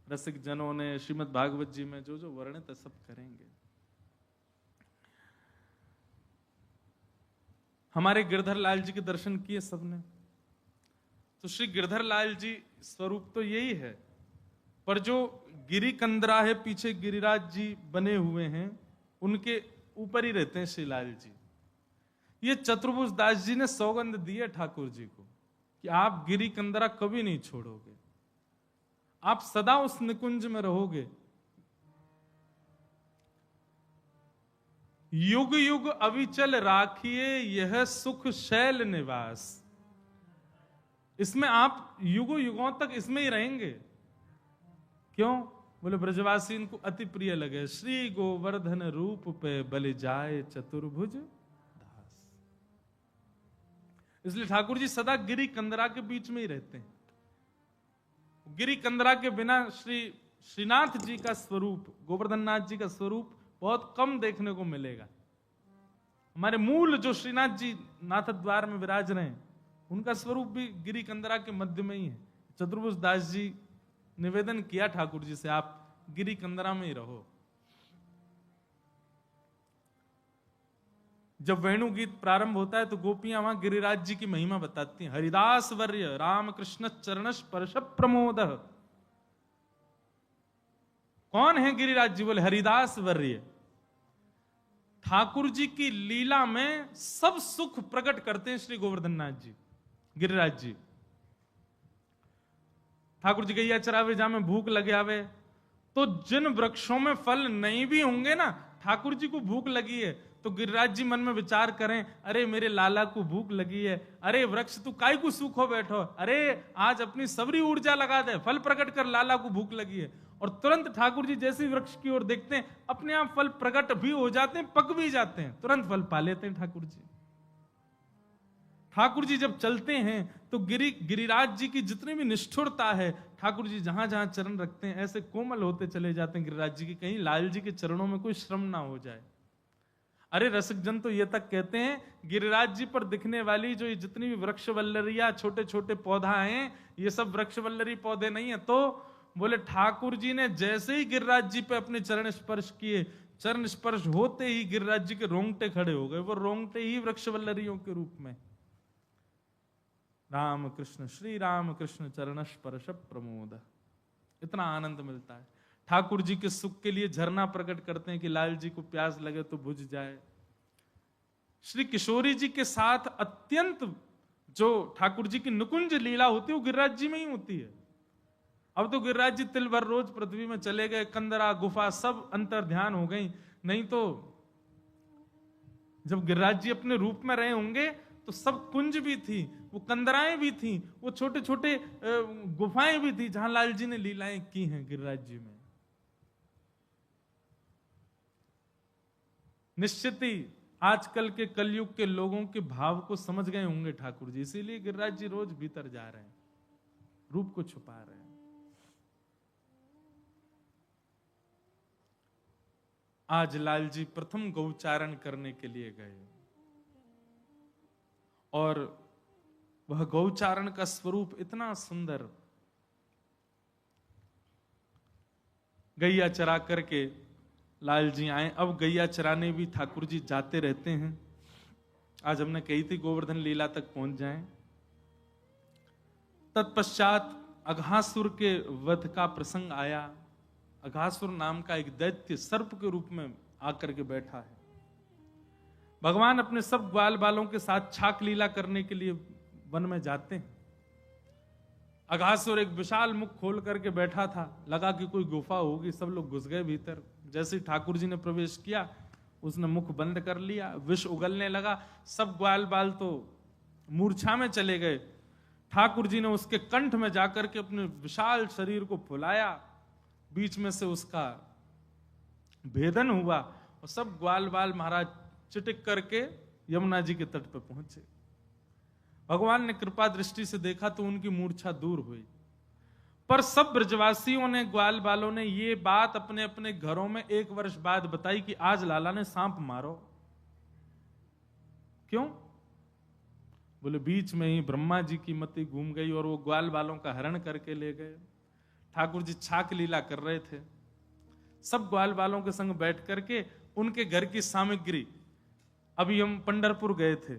रसिक जनों ने श्रीमद् भागवत जी में जो जो वर्णित है सब करेंगे। हमारे गिरधर लाल जी के दर्शन किए सबने, तो श्री गिरधर लाल जी स्वरूप तो यही है, पर जो गिरी कंदरा है पीछे गिरिराज जी बने हुए हैं, उनके ऊपर ही रहते हैं श्री लाल जी। ये चतुर्भुज दास जी ने सौगंध दी है ठाकुर जी को कि आप गिरी कंदरा कभी नहीं छोड़ोगे, आप सदा उस निकुंज में रहोगे। युग युग अविचल राखिए यह सुख शैल निवास। इसमें आप युगों युगों तक इसमें ही रहेंगे। क्यों? बोले ब्रजवासी इनको अति प्रिय लगे। श्री गोवर्धन रूप पे बलि जाए चतुर्भुज दास। इसलिए ठाकुर जी सदा गिरी कंदरा के बीच में ही रहते हैं। गिरी कंदरा के बिना श्रीनाथ जी का स्वरूप, गोवर्धन नाथ जी का स्वरूप बहुत कम देखने को मिलेगा। हमारे मूल जो श्रीनाथ जी नाथ द्वार में विराज रहे हैं, उनका स्वरूप भी गिरी कंदरा के मध्य में ही है। चतुर्भुज दास जी निवेदन किया ठाकुर जी से, आप गिरी कंदरा में ही रहो। जब वेणु गीत प्रारंभ होता है तो गोपियां वहां गिरिराज जी की महिमा बताती हैं। हरिदास वर्य रामकृष्ण चरण स्पर्श प्रमोद। कौन है गिरिराज जी? बोले हरिदास वर्य। ठाकुर जी की लीला में सब सुख प्रकट करते हैं श्री गोवर्धन नाथ जी, गिरिराज जी। ठाकुर जी गैया चरावे जा में भूख लगे आवे, तो जिन वृक्षों में फल नहीं भी होंगे ना, ठाकुर जी को भूख लगी है तो गिरिराज जी मन में विचार करें, अरे मेरे लाला को भूख लगी है, अरे वृक्ष तू काय को सूखो बैठो, अरे आज अपनी सबरी ऊर्जा लगा दे, फल प्रकट कर, लाला को भूख लगी है। और तुरंत ठाकुर जी जैसे वृक्ष की ओर देखते हैं, अपने आप फल प्रकट भी हो जाते हैं, पक भी जाते हैं, तुरंत फल पा लेते हैं ठाकुर जी। ठाकुर जी जब चलते हैं तो गिरिराज जी की जितनी भी निष्ठुरता है, ठाकुर जी जहां जहां चरण रखते हैं ऐसे कोमल होते चले जाते हैं गिरिराज जी की, कहीं लाल जी के चरणों में कोई श्रम ना हो जाए। अरे रसिक जन तो ये तक कहते हैं, गिरिराज जी पर दिखने वाली जो ये जितनी भी वृक्ष वल्लरिया छोटे छोटे पौधा हैं, ये सब वृक्ष वल्लरी पौधे नहीं है। तो बोले ठाकुर जी ने जैसे ही गिरिराज जी पे अपने चरण स्पर्श किए, चरण स्पर्श होते ही गिरिराज जी के रोंगटे खड़े हो गए, वो रोंगटे ही वृक्ष वल्लरियों के रूप में। राम कृष्ण श्री राम कृष्ण चरण स्पर्श प्रमोद। इतना आनंद मिलता है। ठाकुर जी के सुख के लिए झरना प्रकट करते हैं कि लाल जी को प्यास लगे तो बुझ जाए। श्री किशोरी जी के साथ अत्यंत जो ठाकुर जी की नुकुंज लीला होती है वो गिरिराज जी में ही होती है। अब तो गिरिराज जी तिल भर रोज पृथ्वी में चले गए, कंदरा गुफा सब अंतर ध्यान हो गई, नहीं तो जब गिरिराज जी अपने रूप में रहे होंगे तो सब कुंज भी थी, वो कंदराएं भी थी, वो छोटे छोटे गुफाएं भी थी जहां लाल जी ने लीलाएं की हैं गिरिराज जी में। निश्चित ही आजकल के कलयुग के लोगों के भाव को समझ गए होंगे ठाकुर जी, इसीलिए गिरिराज जी रोज भीतर जा रहे हैं, रूप को छुपा रहे हैं। आज लाल जी प्रथम गौचारण करने के लिए गए और वह गौचारण का स्वरूप इतना सुंदर, गैया चरा करके लाल जी आए। अब गैया चराने भी ठाकुर जी जाते रहते हैं। आज हमने कही थी गोवर्धन लीला तक पहुंच जाएं। तत्पश्चात अघासुर के वध का प्रसंग आया। अघासुर नाम का एक दैत्य सर्प के रूप में आकर के बैठा है। भगवान अपने सब ग्वाल बालों के साथ छाक लीला करने के लिए वन में जाते हैं। अघासुर एक विशाल मुख खोल करके बैठा था, लगा कि कोई गुफा होगी, सब लोग घुस गए भीतर। जैसे ही ठाकुर जी ने प्रवेश किया, उसने मुख बंद कर लिया, विष उगलने लगा, सब ग्वाल बाल तो मूर्छा में चले गए। ठाकुर जी ने उसके कंठ में जाकर के अपने विशाल शरीर को फुलाया, बीच में से उसका भेदन हुआ और सब ग्वाल बाल महाराज चिटिक करके यमुना जी के तट पर पहुंचे। भगवान ने कृपा दृष्टि से देखा तो उनकी मूर्छा दूर हुई। पर सब ब्रजवासियों ने, ग्वाल बालों ने ये बात अपने अपने घरों में 1 वर्ष बाद बताई कि आज लाला ने सांप मारो। क्यों? बोले बीच में ही ब्रह्मा जी की मति घूम गई और वो ग्वाल बालों का हरण करके ले गए। ठाकुर जी छाक लीला कर रहे थे, सब ग्वाल बालों के संग बैठ करके उनके घर की सामग्री। अभी हम पंढरपुर गए थे,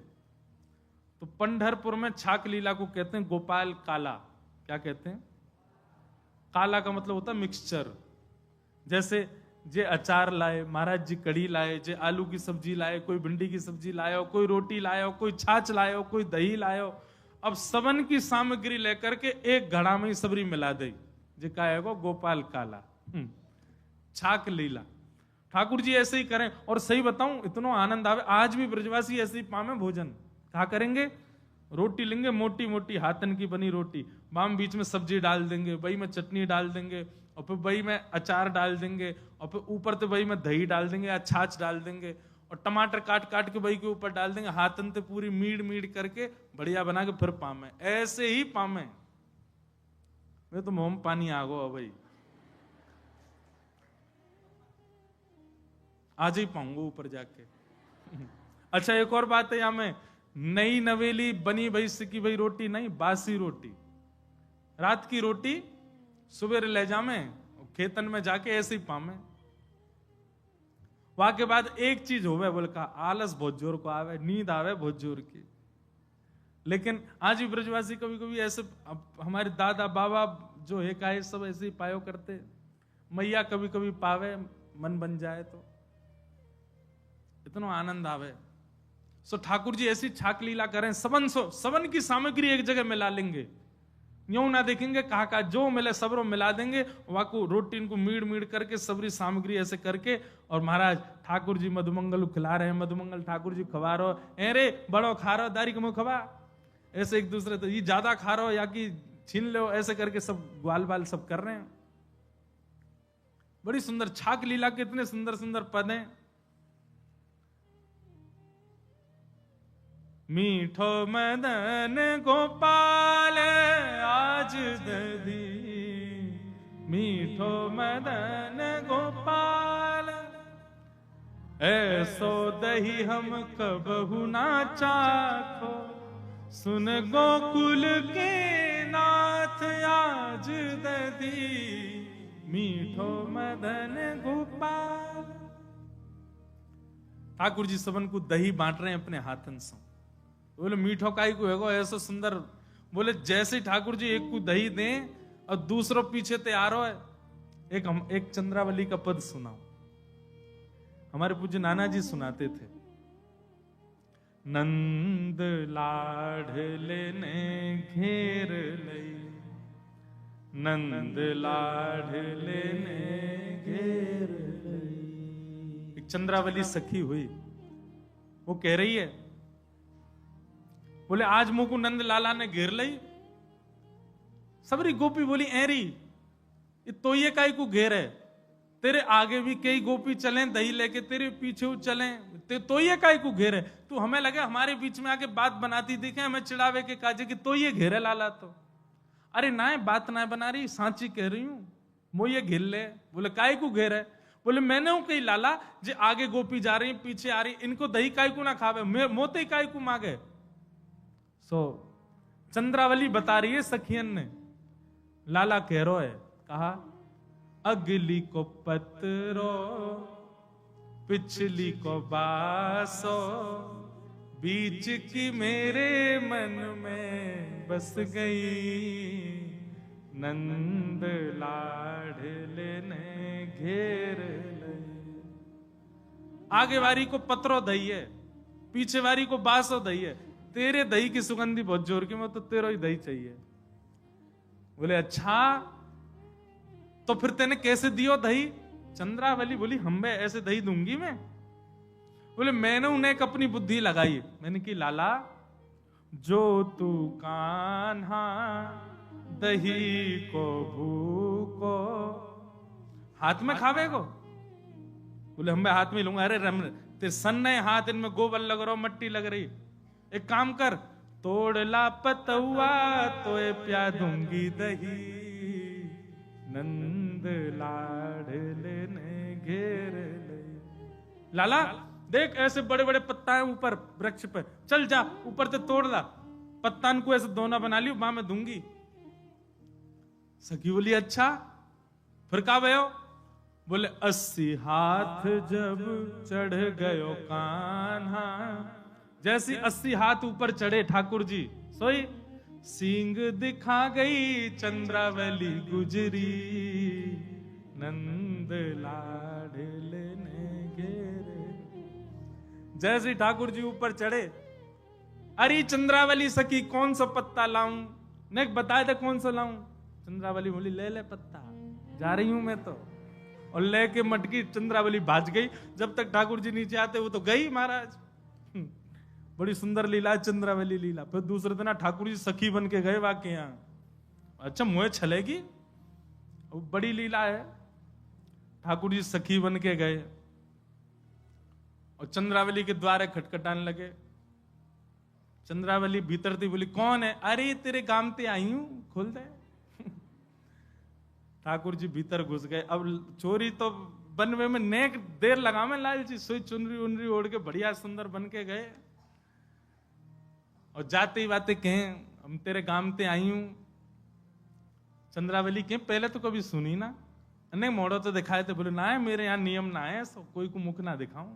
तो पंढरपुर में छाक लीला को कहते हैं गोपाल काला। क्या कहते हैं? काला का मतलब होता है मिक्सचर। जैसे जे अचार लाए, महाराज जी कड़ी लाए, जे आलू की सब्जी लाए, कोई भिंडी की सब्जी लायो, कोई रोटी लायो, कोई छाछ लायो, कोई दही लायो। अब सबन की सामग्री लेकर के एक घड़ा में ही सबरी मिला दई, जे कहेगो गोपाल काला। छाक लीला ठाकुर जी ऐसे ही करें। और सही बताऊं, इतना आनंद आवे। आज भी ब्रजवासी ऐसे ही पावे भोजन। क्या करेंगे? रोटी लेंगे, मोटी मोटी हाथन की बनी रोटी, बाम बीच में सब्जी डाल देंगे, वही में चटनी डाल देंगे, और फिर वही में अचार डाल देंगे, और फिर ऊपर से वही में दही डाल देंगे या छाछ डाल देंगे, और टमाटर काट काट के वही के ऊपर डाल देंगे। हाथन से पूरी मीड मीड करके बढ़िया बना के फिर पामे। ऐसे ही पामे। वे तो मोम पानी आ गो भाई, आज ही पाऊंगा ऊपर जाके। अच्छा, एक और बात है, यहां में नई नवेली बनी भई सिकी भई रोटी नहीं, बासी रोटी। रात की रोटी सुबह ले जामे, खेतन में जाके ऐसे ही पामे। वहां के बाद एक चीज होवे, बोल का आलस बहुत जोर को आवे, नींद आवे बहुत जोर की। लेकिन आज भी ब्रजवासी कभी कभी ऐसे, हमारे दादा बाबा जो है का सब ऐसे ही पायो करते। मैया कभी कभी पावे, मन बन जाए तो इतना आनंद आवे। सो ठाकुर जी ऐसी छाक लीला करें, सबन की सामग्री एक जगह मिला लेंगे। यूं ना देखेंगे कहा का जो मिले सबरो मिला देंगे। वहां को रोटी इनको मीड़ मीड़ करके सबरी सामग्री ऐसे करके, और महाराज ठाकुर जी मधुमंगल खिला रहे हैं, मधुमंगल ठाकुर जी खवा रहो, रे बड़ो खा रहो, दारी के मुंह खवा। ऐसे एक दूसरे तो ये ज्यादा खा रहो या कि छीन लो, ऐसे करके सब ग्वाल बाल सब कर रहे हैं। बड़ी सुंदर छाक लीला के इतने सुंदर सुंदर पद हैं। मीठो मदन गोपाल आज दधी, मीठो मदन गोपाल ऐसो दही हम कबहु ना चाखो, सुन गोकुल के नाथ आज दधी, मीठो मदन गोपाल। ठाकुर जी सबन को दही बांट रहे हैं अपने हाथन से। बोले मीठो काई को है ऐसा सुंदर। बोले जैसे ठाकुर जी एक को दही दें और दूसरों पीछे तैयार हो। एक चंद्रावली का पद सुनाओ, हमारे पूज्य नाना जी सुनाते थे। नंद लाडले ने घेर लई, नंद लाडले ने घेर लई। एक चंद्रावली सखी हुई, वो कह रही है, बोले आज मुंह को नंद लाला ने घेर लई। सबरी गोपी बोली एरी तो ये काई को घेर है, तेरे आगे भी कई गोपी चले दही लेके, तेरे पीछे चले तो ये काई को घेर है। तू हमें लगे हमारे बीच में आके बात बनाती दिखे, हमें चिढ़ावे के काजे कि तो ये घेरे लाला। तो अरे ना बात ना बना रही, सांची कह रही हूं, वो ये घेर ले। बोले काई को घेर है? बोले मैंने हूं कही लाला, जे आगे गोपी जा रही पीछे आ रही, इनको दही काई को ना खावे, मोते काई को मांगे। सो चंद्रावली बता रही है सखियन ने, लाला कह रो है, कहा अगली को पत्रो पिछली को बासो, बीच की मेरे मन में बस गई, नंद लाडले ने घेर ले। आगे वारी को पत्रो दही है, पीछे वारी को बासो दही है। तेरे दही की सुगंधी बहुत जोर की, मैं तो तेरा ही दही चाहिए। बोले अच्छा, तो फिर तेने कैसे दियो दही? चंद्रावली बोली हम बे ऐसे दही दूंगी मैं? बोले मैंने उन्हें एक अपनी बुद्धि लगाई। मैंने की लाला, जो तू कान्हा दही को भूको हाथ में खावे को। बोले हम हाथ में लूंगा। अरे रम ते सन्ने हाथ, इनमें गोबर लग रहा, मट्टी लग रही। एक काम कर, तोड़ ला पतुआ तो प्या दूंगी दही, नंद लाडले ने घेर ले। लाला देख ऐसे बड़े बड़े पत्ता है ऊपर वृक्ष पे, चल जा ऊपर से तोड़ ला, पत्तान को ऐसे दोना बना लियो, मां मैं दूंगी। सखी बोली अच्छा, फिर का भयो? बोले 80 हाथ जब चढ़ गयो कान्हा। जैसी 80 हाथ ऊपर चढ़े ठाकुर जी, सोई सींग दिखा गई चंद्रावली गुजरी, नंद लाडले ने घेरे। जैसे ठाकुर जी ऊपर चढ़े, अरे चंद्रावली सखी कौन सा पत्ता लाऊं? ने बताया था कौन सा लाऊं? चंद्रावली बोली ले ले पत्ता, जा रही हूं मैं तो। और लेके मटकी चंद्रावली भाज गई। जब तक ठाकुर जी नीचे आते वो तो गई महाराज। बड़ी सुंदर लीला है चंद्रावली लीला। फिर दूसरे दिन ठाकुर जी सखी बन के गए वाके यहाँ। अच्छा मुझे छलेगी, बड़ी लीला है। ठाकुर जी सखी बन के गए और चंद्रावली के द्वारे खटखटाने लगे। चंद्रावली भीतर थी, बोली कौन है? अरे तेरे काम ते आई हूं, खोल दे। ठाकुर जी भीतर घुस गए। अब चोरी तो बनवे में नेक देर लगा में लाल जी, सोई चुनरी उनरी ओढ़ के बढ़िया सुंदर बन के गए। और जाते ही बातें कहें हम तेरे काम ते आई हूं। चंद्रावली के पहले तो कभी सुनी ना, नहीं मोड़ो तो दिखाए थे। बोले ना है मेरे यहाँ नियम ना है, सो कोई को मुख ना दिखाऊं।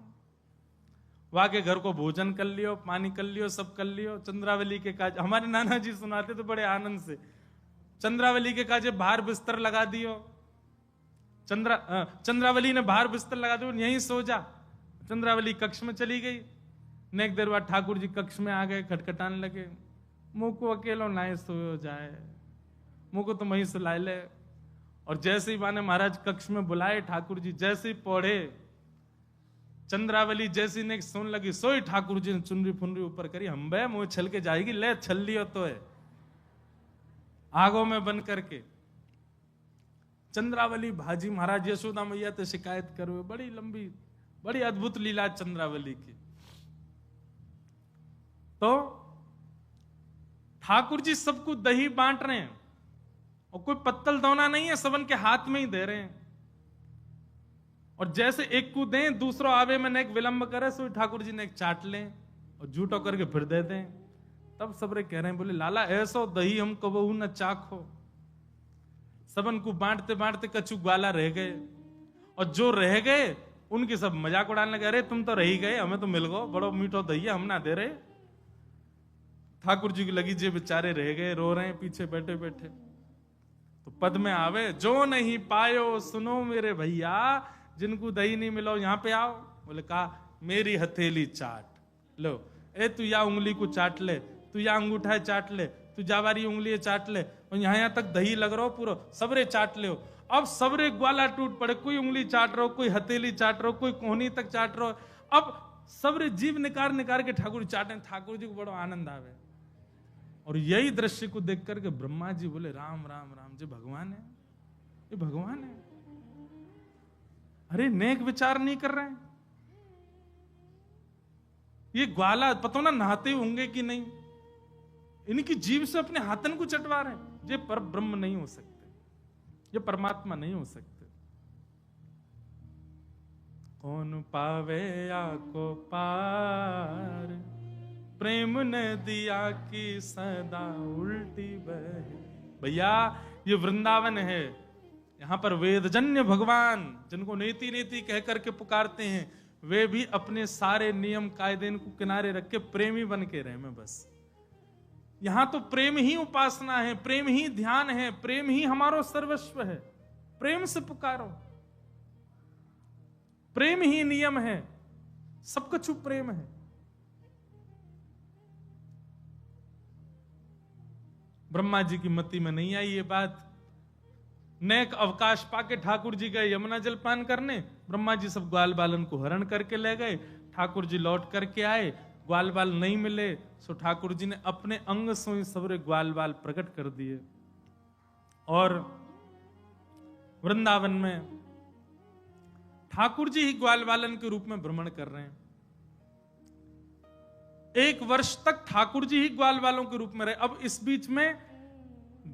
वहां के घर को भोजन कर लियो, पानी कर लियो, सब कर लियो। चंद्रावली के काज हमारे नाना जी सुनाते तो बड़े आनंद से। चंद्रावली के काजे बाहर बिस्तर लगा दियो। चंद्रावली ने बाहर बिस्तर लगा दियो, यहीं सो जा। चंद्रावली कक्ष में चली गई। नेक देर बाद ठाकुर जी कक्ष में आ गए, खटखटाने लगे। मुंह को अकेलो नाए सो जाए, मुंह को तुम वहीं सुला ले। और जैसे ही माने महाराज कक्ष में बुलाए ठाकुर जी, जैसे ही पौड़े चंद्रावली जैसी ने सुन लगी, सोई ठाकुर जी ने चुनरी फुनरी ऊपर करी। हम बे मुंह छल के जाएगी, ले छल लियो तो है आगों में बन करके। चंद्रावली भाजी महाराज यशोदा मैया तो शिकायत करो। बड़ी लंबी बड़ी अद्भुत लीला चंद्रावली की। तो ठाकुर जी सबको दही बांट रहे हैं और कोई पत्तल दौना नहीं है, सबन के हाथ में ही दे रहे हैं। और जैसे एक को दें दूसरों आवे में एक विलंब करे, सो ठाकुर जी ने एक चाट लें और झूठो करके फिर दे दें। तब सबरे कह रहे हैं, बोले लाला ऐसो दही हम कबहू न चाखो। सबन को बांटते बांटते कछु ग्वाला रह गए, और जो रह गए उनकी सब मजाक उड़ाने लगे। अरे तुम तो रही गए, हमें तो मिल गो, बड़ो मीठो दही हम ना दे रहे। ठाकुर जी की लगी जे बेचारे रह गए, रो रहे हैं पीछे बैठे बैठे। तो पद में आवे, जो नहीं पायो सुनो मेरे भैया, जिनको दही नहीं मिलो यहां पे आओ। बोले कहा मेरी हथेली चाट लो। ए तू या उंगली को चाट ले, तू या अंगूठा चाट ले, तू जावारी उंगली चाट ले, और यहां तक दही लग रहा हो पूरा, सबरे चाट ले। अब सबरे ग्वाला टूट पड़े, कोई उंगली चाट रहा हो, कोई हथेली चाट रहा हो, कोई कोहनी तक चाट रहा हो। अब सबरे जीव निकार निकार के ठाकुर चाटे। ठाकुर जी को बड़ा आनंद आवे। और यही दृश्य को देख करके ब्रह्मा जी बोले राम राम राम, जी भगवान है, ये भगवान है। अरे नेक विचार नहीं कर रहे हैं। ये ग्वाला पता ना नहाते होंगे कि नहीं, इनकी जीव से अपने हाथन को चटवा रहे हैं। ये पर ब्रह्म नहीं हो सकते, ये परमात्मा नहीं हो सकते। कौन पावे आको पार, प्रेम नदिया की सदा उल्टी बहे। भैया ये वृंदावन है, यहां पर वेदजन्य भगवान जिनको नेति नेति कह करके पुकारते हैं, वे भी अपने सारे नियम कायदे को किनारे रख के प्रेमी बन के रहे में बस। यहां तो प्रेम ही उपासना है, प्रेम ही ध्यान है, प्रेम ही हमारो सर्वस्व है। प्रेम से पुकारो, प्रेम ही नियम है, सब कुछ प्रेम है। ब्रह्मा जी की मति में नहीं आई ये बात। नेक अवकाश पाके ठाकुर जी गए यमुना जलपान करने, ब्रह्मा जी सब ग्वाल बालन को हरण करके ले गए। ठाकुर जी लौट करके आए, ग्वाल बाल नहीं मिले, सो ठाकुर जी ने अपने अंग सोई सबरे ग्वाल बाल प्रकट कर दिए और वृंदावन में ठाकुर जी ही ग्वाल बालन के रूप में भ्रमण कर रहे हैं। 1 वर्ष तक ठाकुर जी ही ग्वाल बालों के रूप में रहे। अब इस बीच में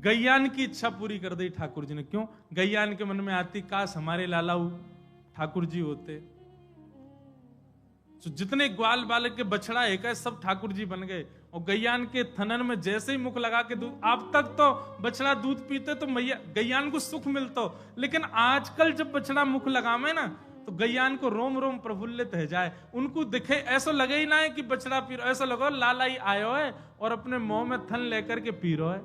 गैयान की इच्छा पूरी कर दी ठाकुर जी ने। क्यों? गैयान के मन में आती, काश हमारे लालाऊ ठाकुर जी होते। तो जितने ग्वाल बालक के बछड़ा एक है सब ठाकुर जी बन गए। और गैयान के थनन में जैसे ही मुख लगा के दूध, अब तक तो बछड़ा दूध पीते तो मैया गैयान को सुख मिलता, लेकिन आजकल जब बछड़ा मुख लगावे ना तो गैयान को रोम रोम प्रफुल्लित है जाए। उनको दिखे ऐसा लगे ही ना है कि बछड़ा पी रहा, ऐसा लगो लाला ही आयो है और अपने मुंह में थन लेकर के पी रहा है।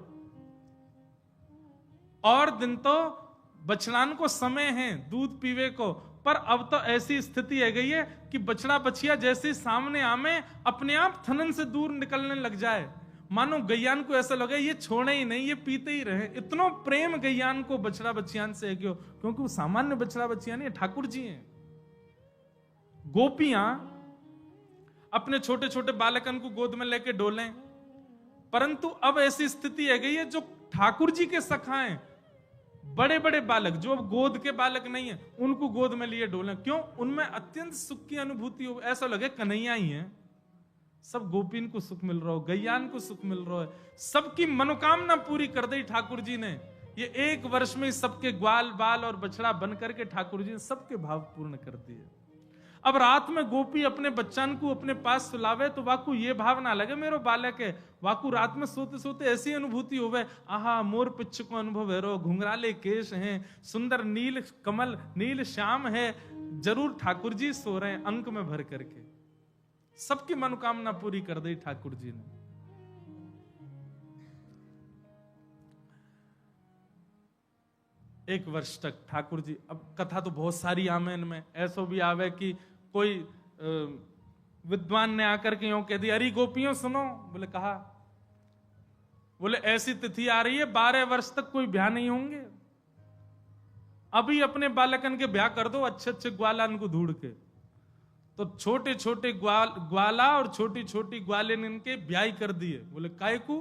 और दिन तो बछड़ान को समय है दूध पीवे को, पर अब तो ऐसी स्थिति है गई है कि बछड़ा बछिया जैसे सामने आमे अपने आप थनन से दूर निकलने लग जाए। मानो गैयान को ऐसा लगे ये छोड़े ही नहीं, ये पीते ही रहे। इतना प्रेम गैयान को बछड़ा बछियान से है। क्यों? क्योंकि वो सामान्य बछड़ा बछिया नहीं, ठाकुर जी हैं। गोपियां अपने छोटे छोटे बालकन को गोद में लेके डोलें, परंतु अब ऐसी स्थिति है गई है जो ठाकुर जी के सखा हैं, बड़े बड़े बालक जो अब गोद के बालक नहीं है, उनको गोद में लिए डोलें। क्यों? उनमें अत्यंत सुख की अनुभूति हो, ऐसा लगे कन्हैया ही है। सब गोपीन को सुख मिल रहा हो, गैयान को सुख मिल रहा है, सबकी मनोकामना पूरी कर दी ठाकुर जी ने। ये 1 वर्ष में सबके ग्वाल बाल और बछड़ा बन करके ठाकुर जी ने सबके भाव पूर्ण कर दिए। अब रात में गोपी अपने बच्चन को अपने पास सुलावे तो वाकू ये भाव ना लगे मेरो बालक है, वाकू रात में सोते सोते ऐसी अनुभूति होवे, आहा मोर पिच्छ को अनुभव है रो, घुंघराले केश हैं, सुंदर नील कमल नील श्याम है, जरूर ठाकुर जी सो रहे हैं अंक में भर करके। सबकी मनोकामना पूरी कर दी ठाकुर जी ने। एक वर्ष तक ठाकुर जी, अब कथा तो बहुत सारी आमे इनमें, ऐसो भी आवे कि कोई विद्वान ने आकर के यूं कह दिया, अरे गोपियों सुनो, बोले कहा, बोले ऐसी तिथि आ रही है 12 वर्ष तक कोई ब्याह नहीं होंगे, अभी अपने बालकन के ब्याह कर दो अच्छे अच्छे ग्वालान को ढूंढ के। तो छोटे छोटे ग्वाला और छोटी छोटी ग्वालिन इनके ब्याह कर दिए। बोले काय को?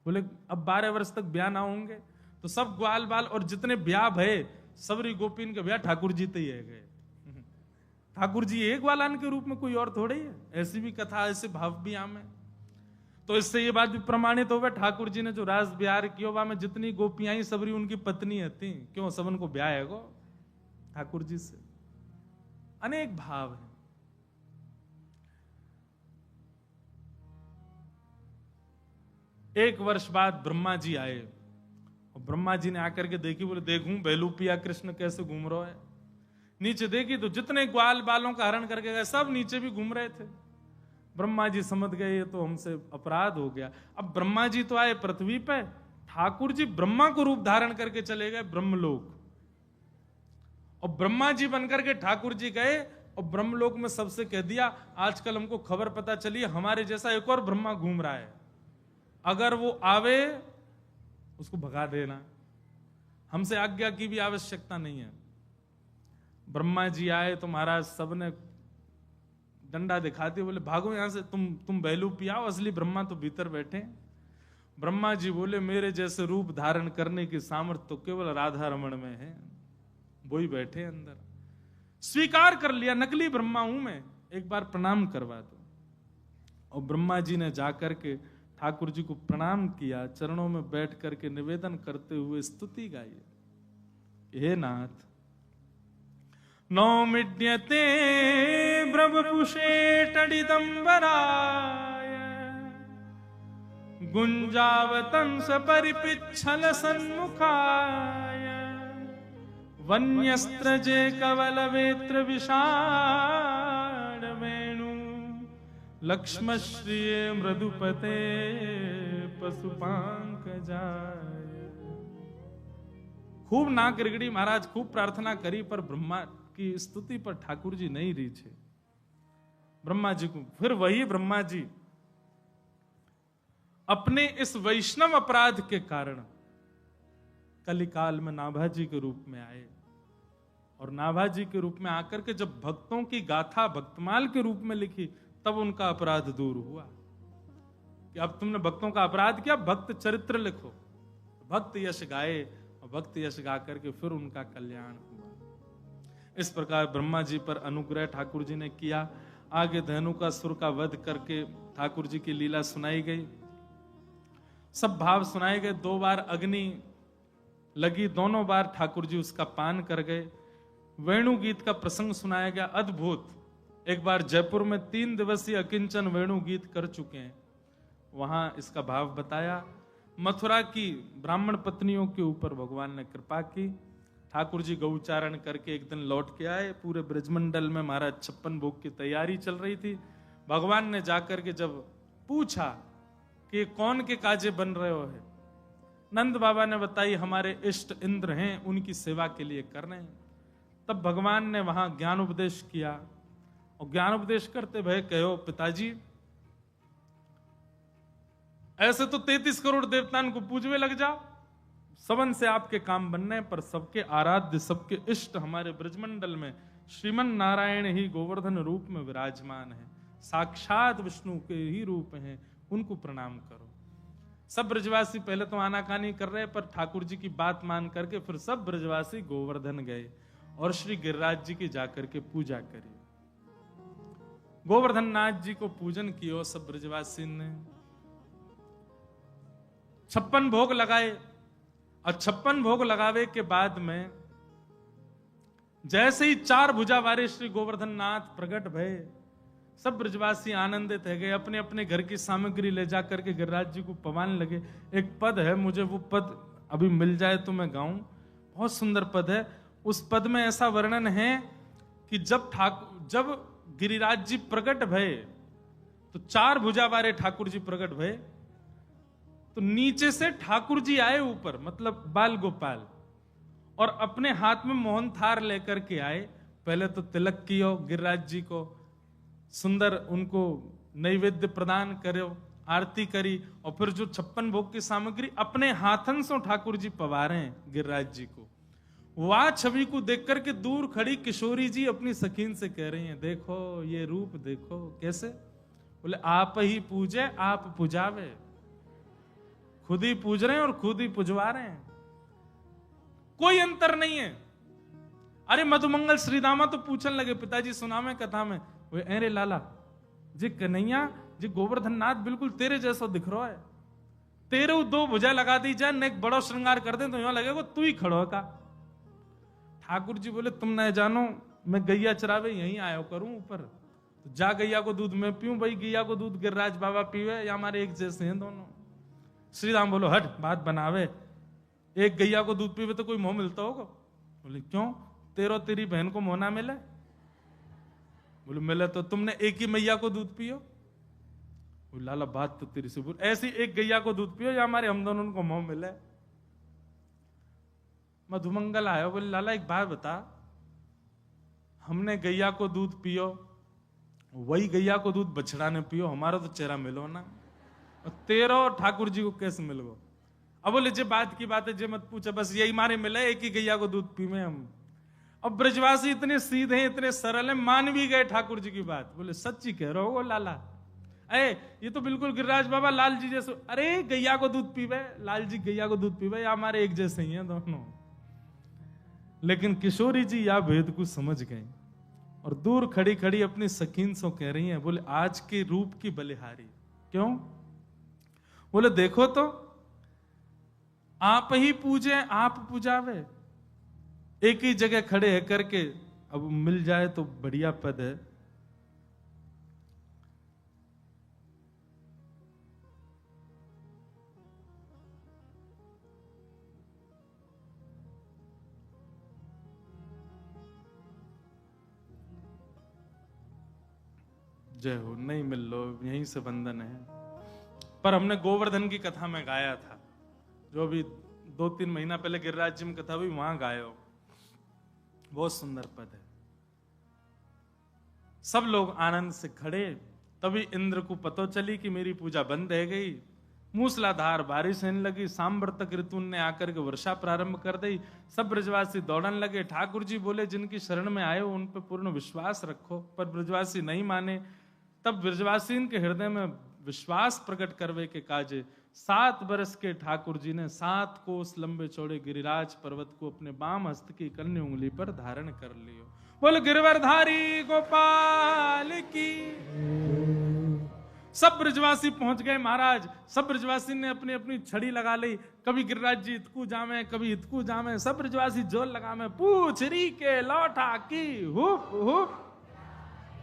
बोले अब 12 वर्ष तक ब्याह ना होंगे। तो सब ग्वाल बाल और जितने ब्याह भये सबरी गोपीन के ब्याह ठाकुर जी ते ही है गए। ठाकुर जी एक ग्वालान के रूप में कोई और थोड़े ही है। ऐसी भी कथा, ऐसे भाव भी आम है। तो इससे ये बात भी प्रमाणित हो गया, ठाकुर जी ने जो रास ब्याह किया वहां में जितनी गोपियां ही सबरी उनकी पत्नी थी। क्यों? सब उनको ब्याह है गो ठाकुर जी से। अनेक भाव है। एक वर्ष बाद ब्रह्मा जी आए और ब्रह्मा जी ने आकर के देखी, बोले देखूं बेलूपिया कृष्ण कैसे घूम रहा है। नीचे देखी तो जितने ग्वाल बालों का हरण करके गए सब नीचे भी घूम रहे थे। ब्रह्मा जी समझ गए ये तो हमसे अपराध हो गया। अब ब्रह्मा जी तो आए पृथ्वी पे, ठाकुर जी ब्रह्मा को रूप धारण करके चले गए ब्रह्मलोक। और ब्रह्मा जी बनकर के ठाकुर जी गए और ब्रह्मलोक में सबसे कह दिया, आजकल हमको खबर पता चली हमारे जैसा एक और ब्रह्मा घूम रहा है, अगर वो आवे उसको भगा देना, हमसे आज्ञा की भी आवश्यकता नहीं है। ब्रह्मा जी आए तो महाराज सबने डंडा दिखा दिया, बोले भागो यहां से, तुम बैलू पियाओ, असली ब्रह्मा तो भीतर बैठे। ब्रह्मा जी बोले मेरे जैसे रूप धारण करने की सामर्थ्य तो केवल राधा रमण में है, वही बैठे अंदर। स्वीकार कर लिया नकली ब्रह्मा हूं मैं, एक बार प्रणाम करवा दो। और ब्रह्मा जी ने जाकर के ठाकुर जी को प्रणाम किया, चरणों में बैठ करके निवेदन करते हुए स्तुति गाई, हे नाथ नौमिड्यते ब्रह्मपुषे टडिदंबराय गुंजावतंस परिपिच्छल सन्मुखाय वन्यस्त्रजे कवल वेत्र विषाण वेणु लक्ष्मश्रिये मृदुपते पशुपांक जाय। खूब नाक रगड़ी महाराज, खूब प्रार्थना करी, पर ब्रह्मा की स्तुति पर ठाकुर जी नहीं रीझे। ब्रह्मा जी को फिर वही ब्रह्मा जी अपने इस वैष्णव अपराध के कारण कलिकाल में नाभाजी के रूप में आए, और नाभाजी के रूप में आकर के जब भक्तों की गाथा भक्तमाल के रूप में लिखी, तब उनका अपराध दूर हुआ कि अब तुमने भक्तों का अपराध किया, भक्त चरित्र लिखो। भक्त यश गाए, और भक्त यश गा करके फिर उनका कल्याण हुआ। इस प्रकार ब्रह्मा जी पर अनुग्रह ठाकुर जी ने किया। आगे धेनुकासुर का वध करके ठाकुर जी की लीला सुनाई गई, सब भाव सुनाए गए। 2 बार अग्नि लगी, दोनों बार ठाकुर जी उसका पान कर गए। वेणु गीत का प्रसंग सुनाया गया, अद्भुत। एक बार जयपुर में 3 दिवसीय अकिंचन वेणु गीत कर चुके हैं, वहां इसका भाव बताया। मथुरा की ब्राह्मण पत्नियों के ऊपर भगवान ने कृपा की। ठाकुर जी गौचारण करके एक दिन लौट के आए। पूरे ब्रजमंडल में महाराज 56 भोग की तैयारी चल रही थी। भगवान ने जाकर के जब पूछा कि कौन के काजे बन रहे हो है, नंद बाबा ने बताई हमारे इष्ट इंद्र हैं, उनकी सेवा के लिए कर रहे हैं। तब भगवान ने वहां ज्ञान उपदेश किया, और ज्ञान उपदेश करते भय कहो पिताजी, ऐसे तो 33 करोड़ देवताओं को पूजवे लग जाओ, सबन से आपके काम बनने, पर सबके आराध्य सबके इष्ट हमारे ब्रजमंडल में श्रीमन नारायण ही गोवर्धन रूप में विराजमान है, साक्षात विष्णु के ही रूप हैं, उनको प्रणाम करो। सब ब्रजवासी पहले तो आनाकानी कर रहे, पर ठाकुर जी की बात मान करके फिर सब ब्रजवासी गोवर्धन गए और श्री गिरिराज जी की जाकर के पूजा करी। गोवर्धन नाथ जी को पूजन किया सब ब्रजवासी ने, 56 भोग लगाए। और 56 भोग लगावे के बाद में जैसे ही 4 भुजा वाले श्री गोवर्धन नाथ प्रकट भये, सब ब्रजवासी आनंदित है गए, अपने अपने घर की सामग्री ले जाकर के गिरिराज जी को पवाने लगे। एक पद है, मुझे वो पद अभी मिल जाए तो मैं गाऊं, बहुत सुंदर पद है। उस पद में ऐसा वर्णन है कि जब गिरिराज जी प्रकट भये, तो 4 भुजा वाले ठाकुर जी प्रकट भये, तो नीचे से ठाकुर जी आए ऊपर, मतलब बाल गोपाल, और अपने हाथ में मोहन थार लेकर के आए। पहले तो तिलक कियो गिरिराज जी को, सुंदर उनको नैवेद्य प्रदान करो, आरती करी, और फिर जो 56 भोग की सामग्री अपने हाथन से ठाकुर जी पवारे गिरिराज जी को। वह छवि को देख करके दूर खड़ी किशोरी जी अपनी सखीन से कह रही हैं, देखो ये रूप देखो कैसे। बोले आप ही पूजे आप पुजावे, खुद ही पूज रहे हैं और खुद ही पुजवा रहे हैं, कोई अंतर नहीं है। अरे मधुमंगल श्रीदामा तो पूछने लगे, पिताजी सुनावे कथा में, वो अरे लाला जी कन्हैया जी गोवर्धन नाथ बिल्कुल तेरे जैसा दिख रहा है, तेरे 2 भुजा लगा दी जाए न एक बड़ा श्रृंगार कर दे तो यूं लगेगा तू ही खड़ो का। ठाकुर जी बोले तुम न जानो, मैं गैया चरावे यहीं आयो करूं ऊपर, तो जा गैया को दूध मैं पीऊं, भाई गैया को दूध गिरिराज बाबा पीवे या हमारे एक जैसे हैं दोनों। श्रीराम बोलो हट बात बनावे, एक गैया को दूध पीवे तो कोई मोह मिलता होगा। बोले क्यों, तेरी बहन को मोह ना मिले? बोले मिले तो तुमने एक ही मैया को दूध पियो। बोले लाला बात तो तेरी से बोल, ऐसी एक गैया को दूध पियो या हमारे हम दोनों को मोह मिले। मधुमंगल आयो, बोले लाला एक बात बता, हमने गैया को दूध पियो, वही गैया को दूध बछड़ा ने पियो, हमारा तो चेहरा मिलो ना, और तेरा और ठाकुर जी को कैसे मिल गो। अब बोले जे बात की बात है जे मत पूछे, बस यही मारे मिले, एक ही गैया को दूध पीवे हम। अब ब्रजवासी इतने सीधे हैं, इतने सरल हैं, मान भी गए ठाकुर जी की बात। बोले सच्ची कह रहे हो लाला, अरे ये तो बिल्कुल गिरिराज बाबा लाल जी जैसे, अरे गैया को दूध पीवे, लाल जी गैया को दूध पीवे, या हमारे एक जैसे ही हैं दोनों। लेकिन किशोरी जी या भेद को समझ गए और दूर खड़ी खड़ी अपनी सखीन से कह रही हैं, बोले आज के रूप की बलिहारी। क्यों? बोले देखो तो आप ही पूजे आप पुजावे, एक ही जगह खड़े है करके, अब मिल जाए तो बढ़िया पद है। जय हो, नहीं मिल लो, यहीं से बंधन है। पर हमने गोवर्धन की कथा में गाया था, जो अभी 2-3 महीना पहले गिरिराज जी में कथा हुई, वहां गायो। बहुत सुंदर पद है। सब लोग आनंद से खड़े। तभी इंद्र को पता चली कि मेरी पूजा बंद रह गई। मूसलाधार बारिश होने लगी। सांवर्तक ऋतु ने आकर के वर्षा प्रारंभ कर दी। सब ब्रजवासी दौड़ने लगे। ठाकुर जी बोले, जिनकी शरण में आए हो उन पर पूर्ण विश्वास रखो। पर ब्रजवासी नहीं माने। तब ब्रजवासी के हृदय में विश्वास प्रकट करवे के काजे 7 बरस के ठाकुर जी ने 7 कोस लंबे चौड़े गिरिराज पर्वत को अपने बाम हस्त की कन्या उंगली पर धारण कर लियो। बोल गिरवरधारी गोपाल की। सब ब्रजवासी पहुंच गए महाराज। सब ब्रजवासी ने अपनी अपनी छड़ी लगा ली। कभी गिरिराज जी इतकू जामे, कभी इतकू जामे। सब ब्रजवासी जोर लगा में पूछ री के लौटा की हुप हुप।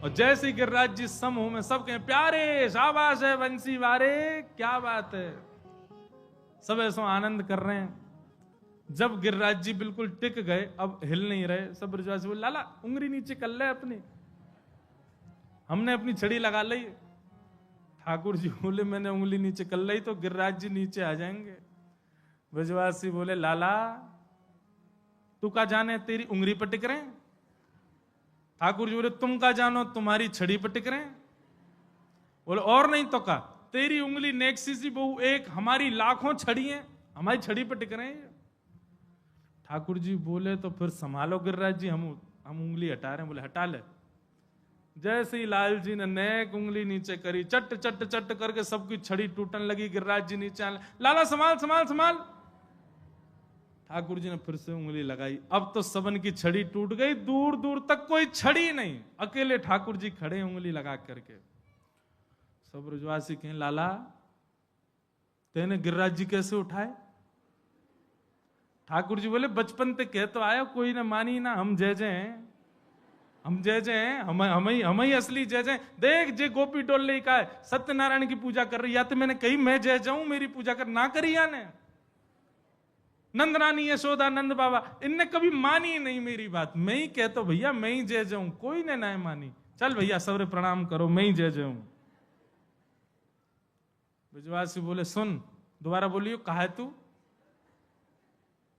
और जैसे गिरिराज जी समूह में सब कहें, प्यारे शाबाश है बंसी वारे, क्या बात है। सब ऐसा आनंद कर रहे हैं। जब गिरिराज जी बिल्कुल टिक गए, अब हिल नहीं रहे, सब ब्रजवासी बोले, लाला उंगली नीचे कर ले अपनी, हमने अपनी छड़ी लगा ली। ठाकुर जी बोले, मैंने उंगली नीचे कर ली तो गिरिराज जी नीचे आ जाएंगे। ब्रजवासी बोले, लाला तू का जाने तेरी उंगली पर टिक रहे हैं। ठाकुर जी बोले, तुम का जानो तुम्हारी छड़ी पर टिक रहे हैं। बोले, और नहीं तो का, तेरी उंगली नेक्सी सी बहु एक, हमारी लाखों छड़ी हैं, हमारी छड़ी पर टिक रहे हैं। ठाकुर जी बोले, तो फिर संभालो गिरिराज जी, हम उंगली हटा रहे हैं। बोले, हटा ले। जैसे ही लाल जी ने नेक उंगली नीचे करी, चट चट चट करके सबकी छड़ी टूटने लगी। गिरिराज जी नीचे आने, लाला संभाल संभाल संभाल। ठाकुर जी ने फिर से उंगली लगाई। अब तो सबन की छड़ी टूट गई, दूर दूर तक कोई छड़ी नहीं, अकेले ठाकुर जी खड़े उंगली लगा करके। सब ब्रजवासी कहें, लाला तेने गिरिराज जी कैसे उठाए। ठाकुर जी बोले, बचपन ते कह तो आया, कोई ना मानी ना, हम जय जय हैं, हम जय जय हैं, हम ही असली जय जय। देख जे गोपी डोले का है, सत्यनारायण की पूजा कर रही, या तो मैंने कही मैं जय जाऊं, मेरी पूजा कर ना करी या ने। नंद रानी यशोदा नंद बाबा, इनने कभी मानी नहीं मेरी बात। मैं ही कहता भैया मैं ही जय जाऊं, कोई ने ना मानी। चल भैया सबरे प्रणाम करो, मैं ही जय जाऊं। ब्रजवासी बोले, सुन दोबारा बोलियो, कहा है तू।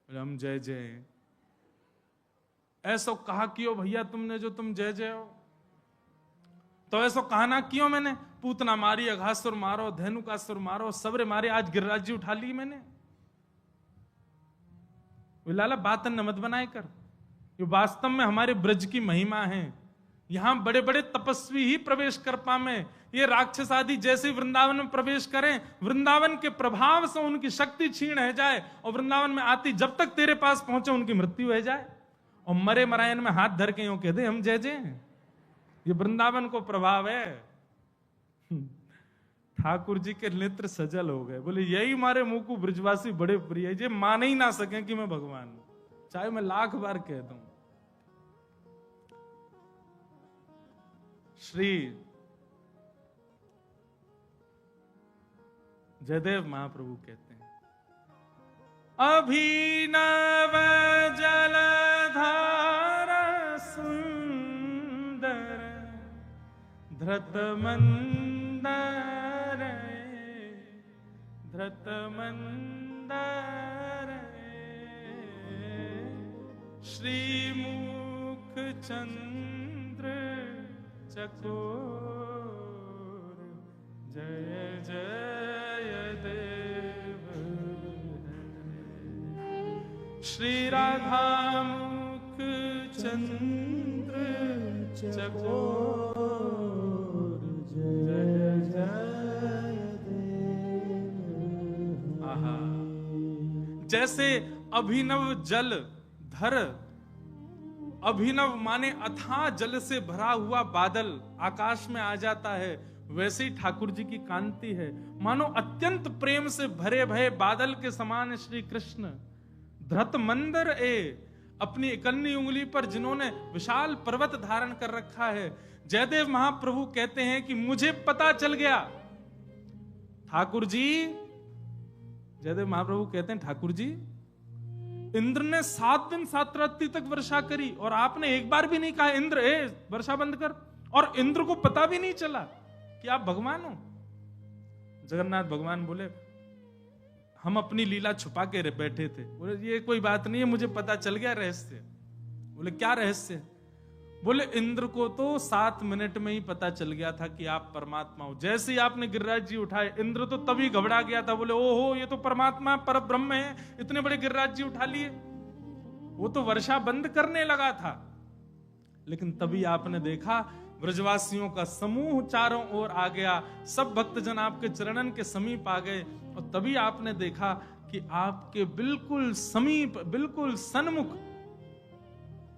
बोले, हम जय जय। ऐसो कहा क्यों भैया तुमने जो तुम जय जय हो। तो ऐसो कहा ना क्यों मैंने, पूतना मारी, अघासुर मारो, धेनुकासुर मारो, सबरे मारे, आज गिरिराज जी उठा ली मैंने। लाला बात न मत बनाए कर, ये वास्तव में हमारे ब्रज की महिमा है। यहां बड़े बड़े तपस्वी ही प्रवेश कर पावे। ये राक्षस आदि जैसे वृंदावन में प्रवेश करें, वृंदावन के प्रभाव से उनकी शक्ति छीण है जाए, और वृंदावन में आती जब तक तेरे पास पहुंचे उनकी मृत्यु है जाए, और मरे मरायन में हाथ धर के यूं कह दे हम जय जय। ये वृंदावन को प्रभाव है। ठाकुर जी के नेत्र सजल हो गए। बोले, यही मारे मुंह को ब्रजवासी बड़े प्रिय है, ये मान ही ना सके कि मैं भगवान हूं, चाहे मैं लाख बार कह दूं। श्री जयदेव महाप्रभु कहते हैं, अभिनव जलधारा सुंदर धृत मंदर, धृत मंदर, श्रीमुख चंद्र चकोर, जय जय देव। श्री राधा मुख चंद्र चकोर, जय जय देव। आहा, जैसे अभिनव जल धर, अभिनव माने अथाह जल से भरा हुआ बादल आकाश में आ जाता है, वैसे ही ठाकुर जी की कांति है। मानो अत्यंत प्रेम से भरे भये बादल के समान श्री कृष्ण। धृत मंदर ए, अपनी इकन्नी उंगली पर जिन्होंने विशाल पर्वत धारण कर रखा है। जयदेव महाप्रभु कहते हैं कि मुझे पता चल गया ठाकुर जी, जयदेव महाप्रभु कहते हैं ठाकुर जी, इंद्र ने 7 दिन 7 रात्रि तक वर्षा करी और आपने एक बार भी नहीं कहा इंद्र ए वर्षा बंद कर, और इंद्र को पता भी नहीं चला कि आप भगवान हो। जगन्नाथ भगवान बोले हम अपनी लीला छुपा के बैठे थे। बोले ये कोई बात नहीं है, मुझे पता चल गया रहस्य। बोले क्या रहस्य? बोले इंद्र को तो 7 मिनट में ही पता चल गया था कि आप परमात्मा हो। जैसे ही आपने गिरिराज जी उठाए, इंद्र तो तभी घबरा गया था। बोले ओहो, ये तो परमात्मा पर ब्रह्म है, इतने बड़े गिरिराज जी उठा लिए। वो तो वर्षा बंद करने लगा था। लेकिन तभी आपने देखा ब्रजवासियों का समूह चारों ओर आ गया, सब भक्तजन आपके चरणन के समीप आ गए, और तभी आपने देखा कि आपके बिल्कुल समीप, बिल्कुल सन्मुख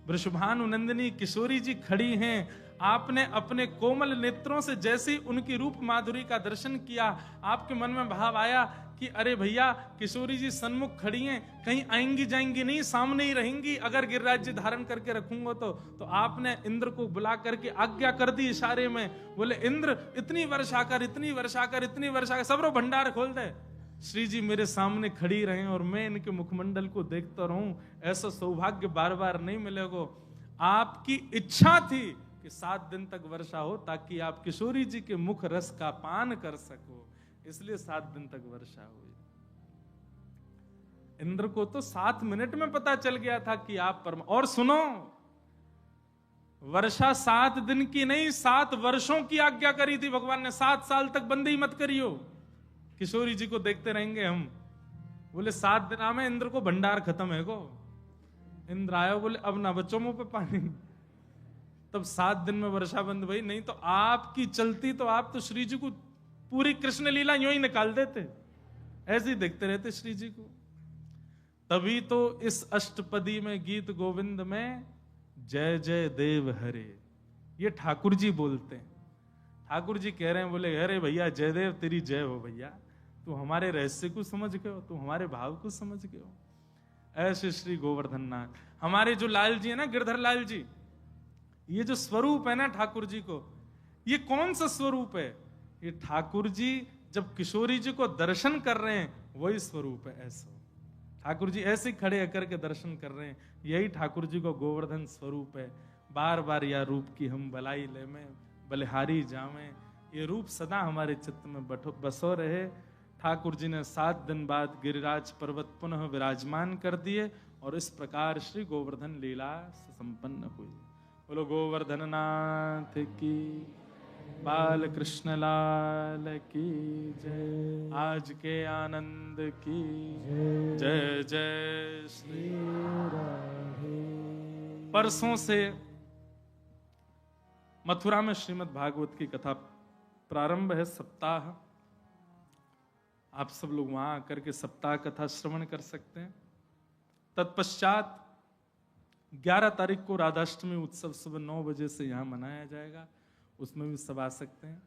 वृषभानु नंदिनी किशोरी जी खड़ी हैं। आपने अपने कोमल नेत्रों से जैसे ही उनकी रूप माधुरी का दर्शन किया, आपके मन में भाव आया कि अरे भैया, किशोरी जी सन्मुख खड़ी हैं, कहीं आएंगी जाएंगी नहीं, सामने ही रहेंगी। अगर गिरिराज जी धारण करके रखूंगा तो आपने इंद्र को बुला करके आज्ञा कर दी इशारे में। बोले इंद्र, इतनी वर्षा कर, इतनी वर्षा कर, इतनी वर्षा कर, सबरो भंडार खोल दे। श्री जी मेरे सामने खड़ी रहें और मैं इनके मुखमंडल को देखता रहूं, ऐसा सौभाग्य बार बार नहीं मिलेगा। आपकी इच्छा थी कि 7 दिन तक वर्षा हो, ताकि आप किशोरी जी के मुख रस का पान कर सको, इसलिए 7 दिन तक वर्षा हुई। इंद्र को तो 7 मिनट में पता चल गया था कि आप परम। और सुनो, वर्षा 7 दिन की नहीं, 7 वर्षों की आज्ञा करी थी भगवान ने। 7 साल तक बंदी मत करियो, किशोरी जी को देखते रहेंगे हम। बोले 7 दिन में इंद्र को भंडार खत्म है को। इंद्र आयो, बोले अब ना बच्चों मुंह पे पानी। तब 7 दिन में वर्षा बंद भई। नहीं तो आपकी चलती तो आप तो श्री जी को पूरी कृष्ण लीला यूं ही निकाल देते, ऐसे ही देखते रहते श्री जी को। तभी तो इस अष्टपदी में, गीत गोविंद में, जय जय देव हरे, ये ठाकुर जी बोलते हैं। ठाकुर जी कह रहे हैं, बोले अरे भैया जयदेव तेरी जय हो भैया, तू हमारे रहस्य को समझ गए हो, तू हमारे भाव को समझ गए हो। ऐसे श्री गोवर्धन नाथ, हमारे जो लाल जी है ना, गिरधर लाल जी, ये जो स्वरूप है ना ठाकुर जी को, ये कौन सा स्वरूप है? ये ठाकुर जी जब किशोरी जी को दर्शन कर रहे हैं, वही स्वरूप है। ऐसा ठाकुर जी ऐसे खड़े होकर के दर्शन कर रहे हैं, यही ठाकुर जी को गोवर्धन स्वरूप है। बार बार यह रूप की हम बलाई ले में बलिहारी जावें, ये रूप सदा हमारे चित्त में बसो रहे। ठाकुर जी ने 7 दिन बाद गिरिराज पर्वत पुनः विराजमान कर दिए, और इस प्रकार श्री गोवर्धन लीला संपन्न हुई। बोलो गोवर्धन नाथ की, बाल कृष्ण लाल की जय। आज के आनंद की जय जय श्री राधे। परसों से मथुरा में श्रीमद् भागवत की कथा प्रारंभ है, सप्ताह। आप सब लोग वहां आकर के सप्ताह कथा श्रवण कर सकते हैं। तत्पश्चात 11 तारीख को राधाष्टमी उत्सव सुबह 9 बजे से यहाँ मनाया जाएगा, उसमें भी सब आ सकते हैं।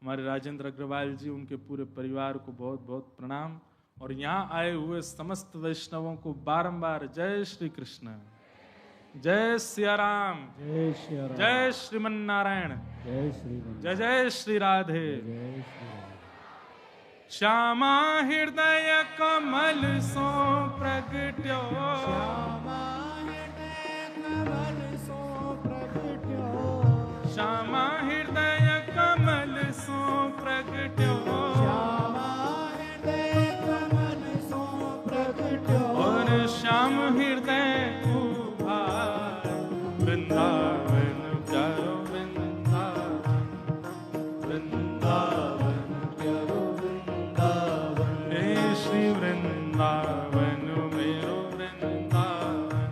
हमारे राजेंद्र अग्रवाल जी, उनके पूरे परिवार को बहुत बहुत प्रणाम, और यहाँ आए हुए समस्त वैष्णवों को बारंबार जय श्री कृष्ण, जय सिया राम, जय श्री राम, जय श्रीमन नारायण, जय श्री राम, जय जय श्री राधे। जय श्री राम। श्यामा हृदय कमल सो प्रगट्यो, श्यामा हृदय कमल सो प्रगट्यो, श्यामा हृदय कमल सो प्रगट्यो, श्यामा हृदय कमल सो प्रगट्यो, और श्याम हृदय वृंदावन प्यारो वृंदावन, वृंदावन प्यारो वृंदावन, हे श्री वृंदावन मेरो वृंदावन,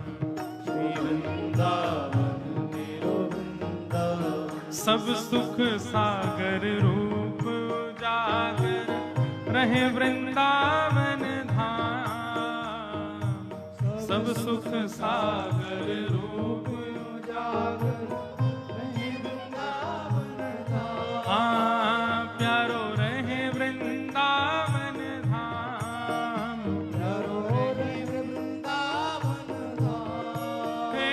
श्री वृंदावन मेरो वृंदावन। सब सुख सागर रूप उजागर रहे वृंदावन धाम, सब सुख सागर रूप उजागर रहे वृंदावन धाम, प्यारो रहे वृंदावन धाम, प्यारो रहे वृंदावन धाम। हे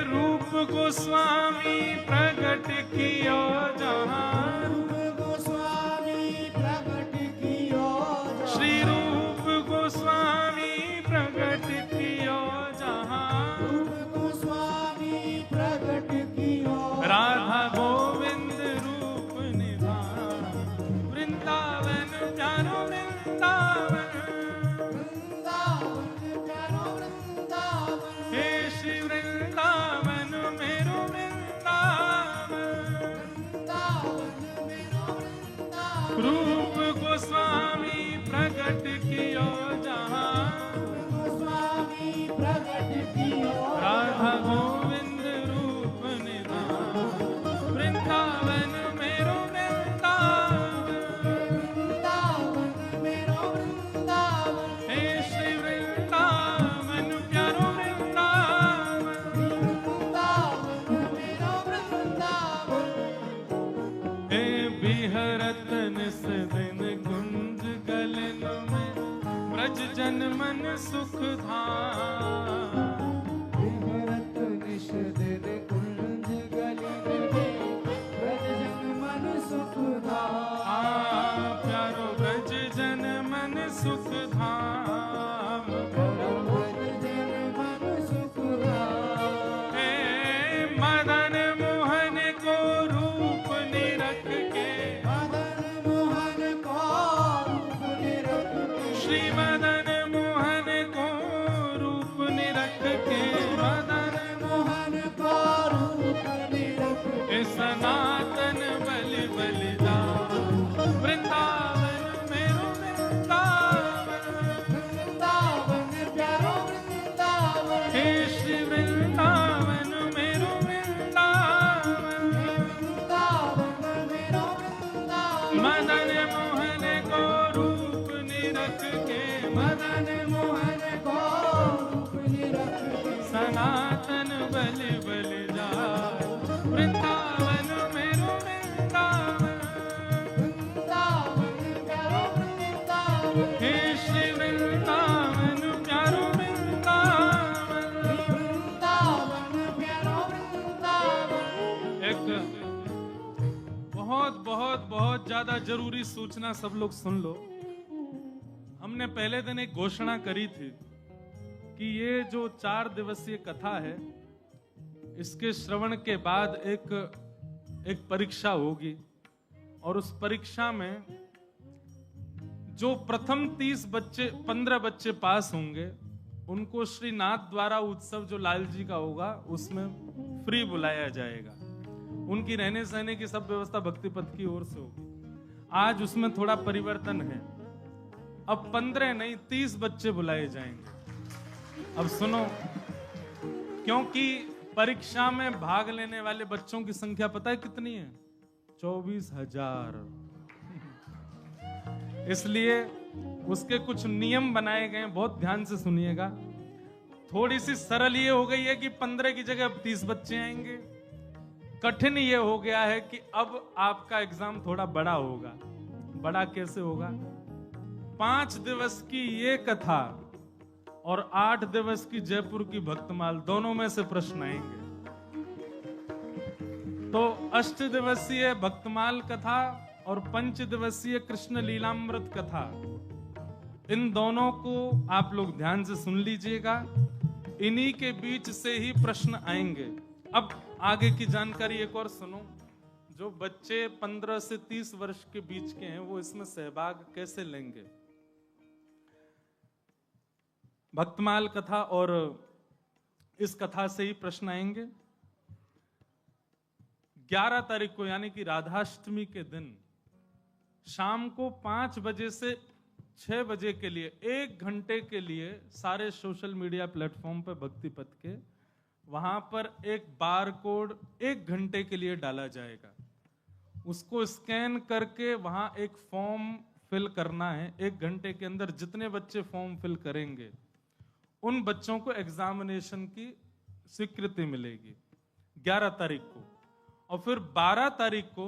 रूप गोस्वामी प्रगट कियो जहाँ, रूप गोस्वामी प्रगट कियो जहाँ, श्री रूप गोस्वामी प्रगट कियो जहाँ, रूप गोस्वामी प्रगट कियो, राधा गोविंद रूप निधान, वृंदावन मन सुख धाम। विहरत निश दिन कुंज गली में, ब्रज जन मन सुख धाम। प्यारो ब्रज जन मन सुख धाम। ब्रज जन मन सुख धाम। हे मदन मोहन को रूप निरख के, मदन मोहन को रूप निरख के, श्री मदन मोहन को रूप निरख के, मदन मोहन को रूप निरख के, सनातन बलि बलि जाओ। वृंदावन मेरो वृंदावन, वृंदावन प्यारो वृंदावन। हे श्री वृंदावन मेरो वृंदावन। वृंदावन मेरो वृंदावन। मदन मोहन को रूप निरख के, मदन मोहन को रूप निरख के, सनातन बलि बलि जाओ। वृंदावन मेरो वृंदावन, वृंदावन प्यारो वृंदावन। हे श्री वृंदावन प्यारो वृंदावन। वृंदावन प्यारो वृंदावन। एक बहुत बहुत बहुत ज्यादा जरूरी सूचना सब लोग सुन लो। हमने पहले दिन एक घोषणा करी थी कि ये जो 4 दिवसीय कथा है, इसके श्रवण के बाद एक परीक्षा होगी, और उस परीक्षा में जो प्रथम 15 बच्चे पास होंगे, उनको श्री नाथ द्वारा उत्सव जो लाल जी का होगा उसमें फ्री बुलाया जाएगा। उनकी रहने सहने की सब व्यवस्था भक्ति पथ की ओर से होगी। आज उसमें थोड़ा परिवर्तन है, अब 15 नहीं 30 बच्चे बुलाए जाएंगे। अब सुनो, क्योंकि परीक्षा में भाग लेने वाले बच्चों की संख्या पता है कितनी है? 24,000। इसलिए उसके कुछ नियम बनाए गए हैं, बहुत ध्यान से सुनिएगा। थोड़ी सी सरल ये हो गई है कि 15 की जगह अब 30 बच्चे आएंगे। कठिन ये हो गया है कि अब आपका एग्जाम थोड़ा बड़ा होगा। बड़ा कैसे होगा? 5 दिवस की ये कथा और 8 दिवस की जयपुर की भक्तमाल, दोनों में से प्रश्न आएंगे। तो 8 दिवसीय भक्तमाल कथा और 5 दिवसीय कृष्ण लीलामृत कथा, इन दोनों को आप लोग ध्यान से सुन लीजिएगा। इन्हीं के बीच से ही प्रश्न आएंगे। अब आगे की जानकारी एक और सुनो। जो बच्चे 15 से 30 वर्ष के बीच के हैं, वो इसमें सहभाग कैसे लेंगे? भक्तमाल कथा और इस कथा से ही प्रश्न आएंगे। 11 तारीख को यानी कि राधाष्टमी के दिन शाम को 5 बजे से 6 बजे के लिए 1 घंटे के लिए सारे सोशल मीडिया प्लेटफॉर्म पर भक्ति पथ के वहां पर एक बार कोड 1 घंटे के लिए डाला जाएगा। उसको स्कैन करके वहां एक फॉर्म फिल करना है। 1 घंटे के अंदर जितने बच्चे फॉर्म फिल करेंगे, उन बच्चों को एग्जामिनेशन की स्वीकृति मिलेगी 11 तारीख को। और फिर 12 तारीख को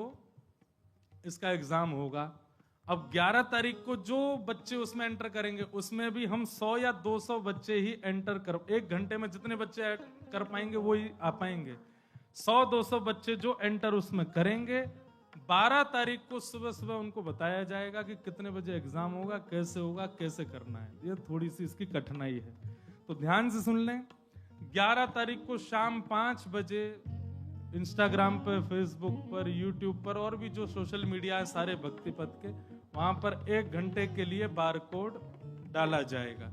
इसका एग्जाम होगा। अब 11 तारीख को जो बच्चे उसमें एंटर करेंगे, उसमें भी हम 100 या 200 बच्चे ही एंटर कर, 1 घंटे में जितने बच्चे कर पाएंगे वो ही आ पाएंगे। 100-200 बच्चे जो एंटर उसमें करेंगे, 12 तारीख को सुबह सुबह उनको बताया जाएगा कि कितने बजे एग्जाम होगा, कैसे करना है। ये थोड़ी सी इसकी कठिनाई है, तो ध्यान से सुन लें। 11 तारीख को शाम 5 बजे इंस्टाग्राम पर, फेसबुक पर, यूट्यूब पर और भी जो सोशल मीडिया है सारे भक्ति पथ के, वहां पर 1 घंटे के लिए बार कोड डाला जाएगा।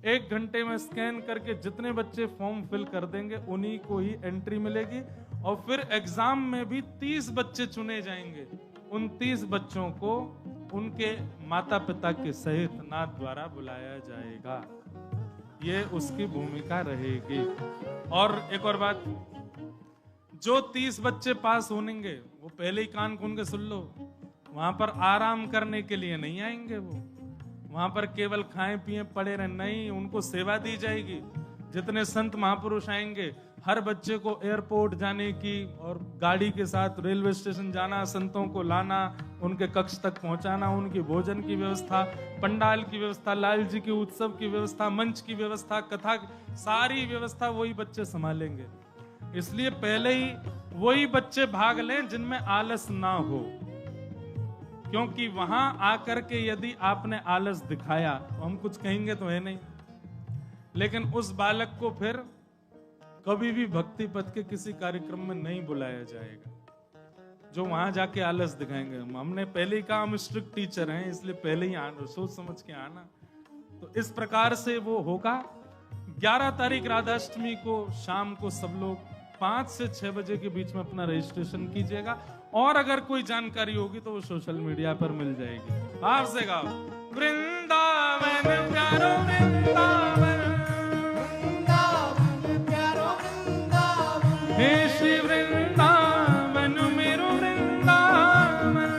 1 घंटे में स्कैन करके जितने बच्चे फॉर्म फिल कर देंगे उन्हीं को ही एंट्री मिलेगी। और फिर एग्जाम में भी 30 बच्चे चुने जाएंगे। उन 30 बच्चों को उनके माता पिता के सहित नाथ द्वारा बुलाया जाएगा। ये उसकी भूमिका रहेगी। और एक और बात, जो 30 बच्चे पास होंगे वो पहले ही कान खोल के सुन लो, वहां पर आराम करने के लिए नहीं आएंगे। वो वहां पर केवल खाएं पिए पड़े रहे नहीं, उनको सेवा दी जाएगी। जितने संत महापुरुष आएंगे, हर बच्चे को एयरपोर्ट जाने की और गाड़ी के साथ रेलवे स्टेशन जाना, संतों को लाना, उनके कक्ष तक पहुंचाना, उनकी भोजन की व्यवस्था, पंडाल की व्यवस्था, लाल जी के उत्सव की व्यवस्था, मंच की व्यवस्था, कथा, सारी व्यवस्था वही बच्चे संभालेंगे। इसलिए पहले ही वही बच्चे भाग लें जिनमें आलस ना हो, क्योंकि वहां आकर के यदि आपने आलस दिखाया तो हम कुछ कहेंगे तो है नहीं, लेकिन उस बालक को फिर कभी भी भक्ति पथ के किसी कार्यक्रम में नहीं बुलाया जाएगा जो वहां जाके आलस दिखाएंगे। हमने पहले ही कहा हम स्ट्रिक्ट टीचर हैं, इसलिए पहले ही सोच समझ के आना। तो इस प्रकार से वो होगा। 11 तारीख राधाष्टमी को शाम को सब लोग 5 से 6 बजे के बीच में अपना रजिस्ट्रेशन कीजिएगा, और अगर कोई जानकारी होगी तो वो सोशल मीडिया पर मिल जाएगी। आप से गाओ, वृंदावन प्यारो वृंदावन, हे श्री वृंदावन मेरो वृंदावन,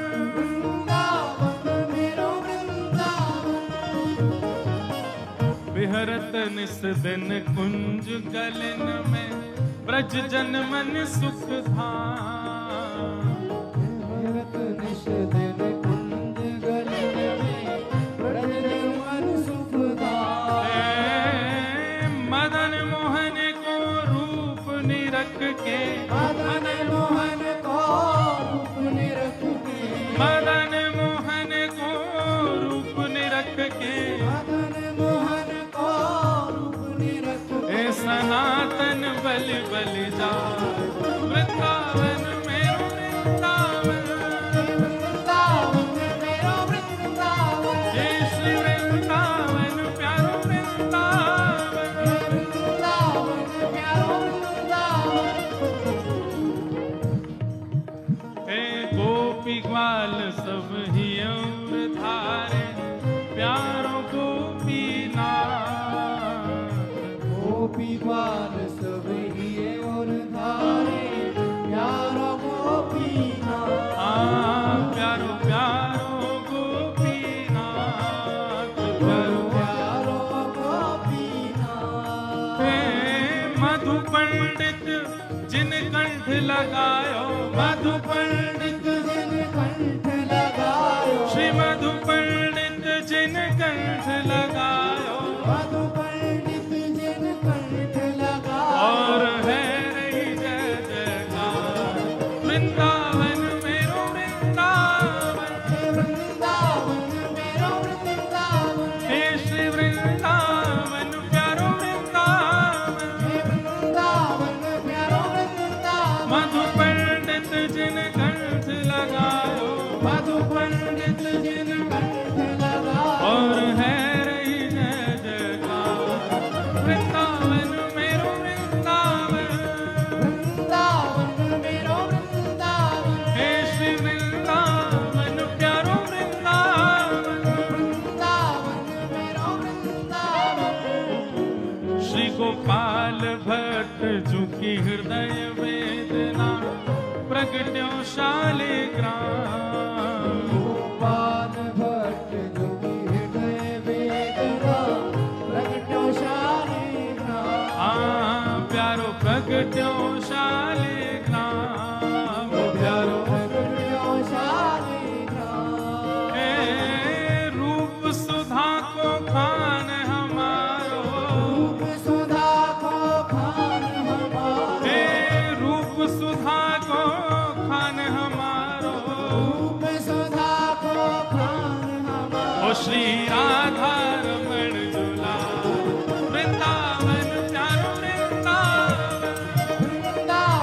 विहरत निस दिन कुंज गलन में, ब्रज जन मन सुख धाम, विहरत निस दिन कुंज गलन में, ब्रज जन मन सुख धाम। मदन मोहन को रूप निरख के, मदन मोहन को रूप निरख के, मदन मोहन को रूप निरख के, मदन मोहन को रूप निरख के, ए सनातन बल बल जा, वृंदावन मेरो वृंदावन, वृंदावन मेरो वृंदावन, हे श्री वृंदावन प्यारो वृंदावन, वृंदावन प्यारो वृंदावन। हे गोपी ग्वाल सब ही और धारे, प्यारो गोपी नाथ, गोपी ग्वाल सब ही और धारे, प्यारो गोपीनाथ, प्यारो प्यारो गोपीनाथ, प्यारो प्यारो गोपीनाथ। हे मधु पंडित जिन कंठ लगायो, मधु पंडित जिन कंठ लगायो, श्री मधु पंडित जिन कंठ लगायो, मधु पंडित जिन कंठ लगायो, और है रही जय जयकार, वृंदावन मेरो वृंदावन, वृंदावन मेरो वृंदावन, हे श्री वृंदावन प्यारो वृंदावन, वृंदावन प्यारो वृंदावन। मधु पंडित जिन कंठ लगायो, मधु पंडित जिन कंठ लगायो, और है रही जय जयकार, वृंदावन मेरो वृंदावन, वृंदावन मेरो वृंदावन, हे श्री वृंदावन प्यारो वृंदावन, वृंदावन मेरो वृंदावन। श्री गोपाल भट्ट झुकी हृदय वेदना, प्रगट्यो शालिग्राम, गोपाल भट्ट जोगी हृदय वेदना, प्रगट्यो शालिग्राम, प्यारो प्रगट्यो शालिग्राम, प्यारो प्रगट्यो शालिग्राम। हे रूप सुधा को खान हमारो, रूप सुधा को खान हमारो, हे रूप सुधा को खान हमारो, रूप सुधा को खान हमारो। ओ श्री राधा रमण झूला, वृंदावन प्यारो वृंदावन, वृंदावन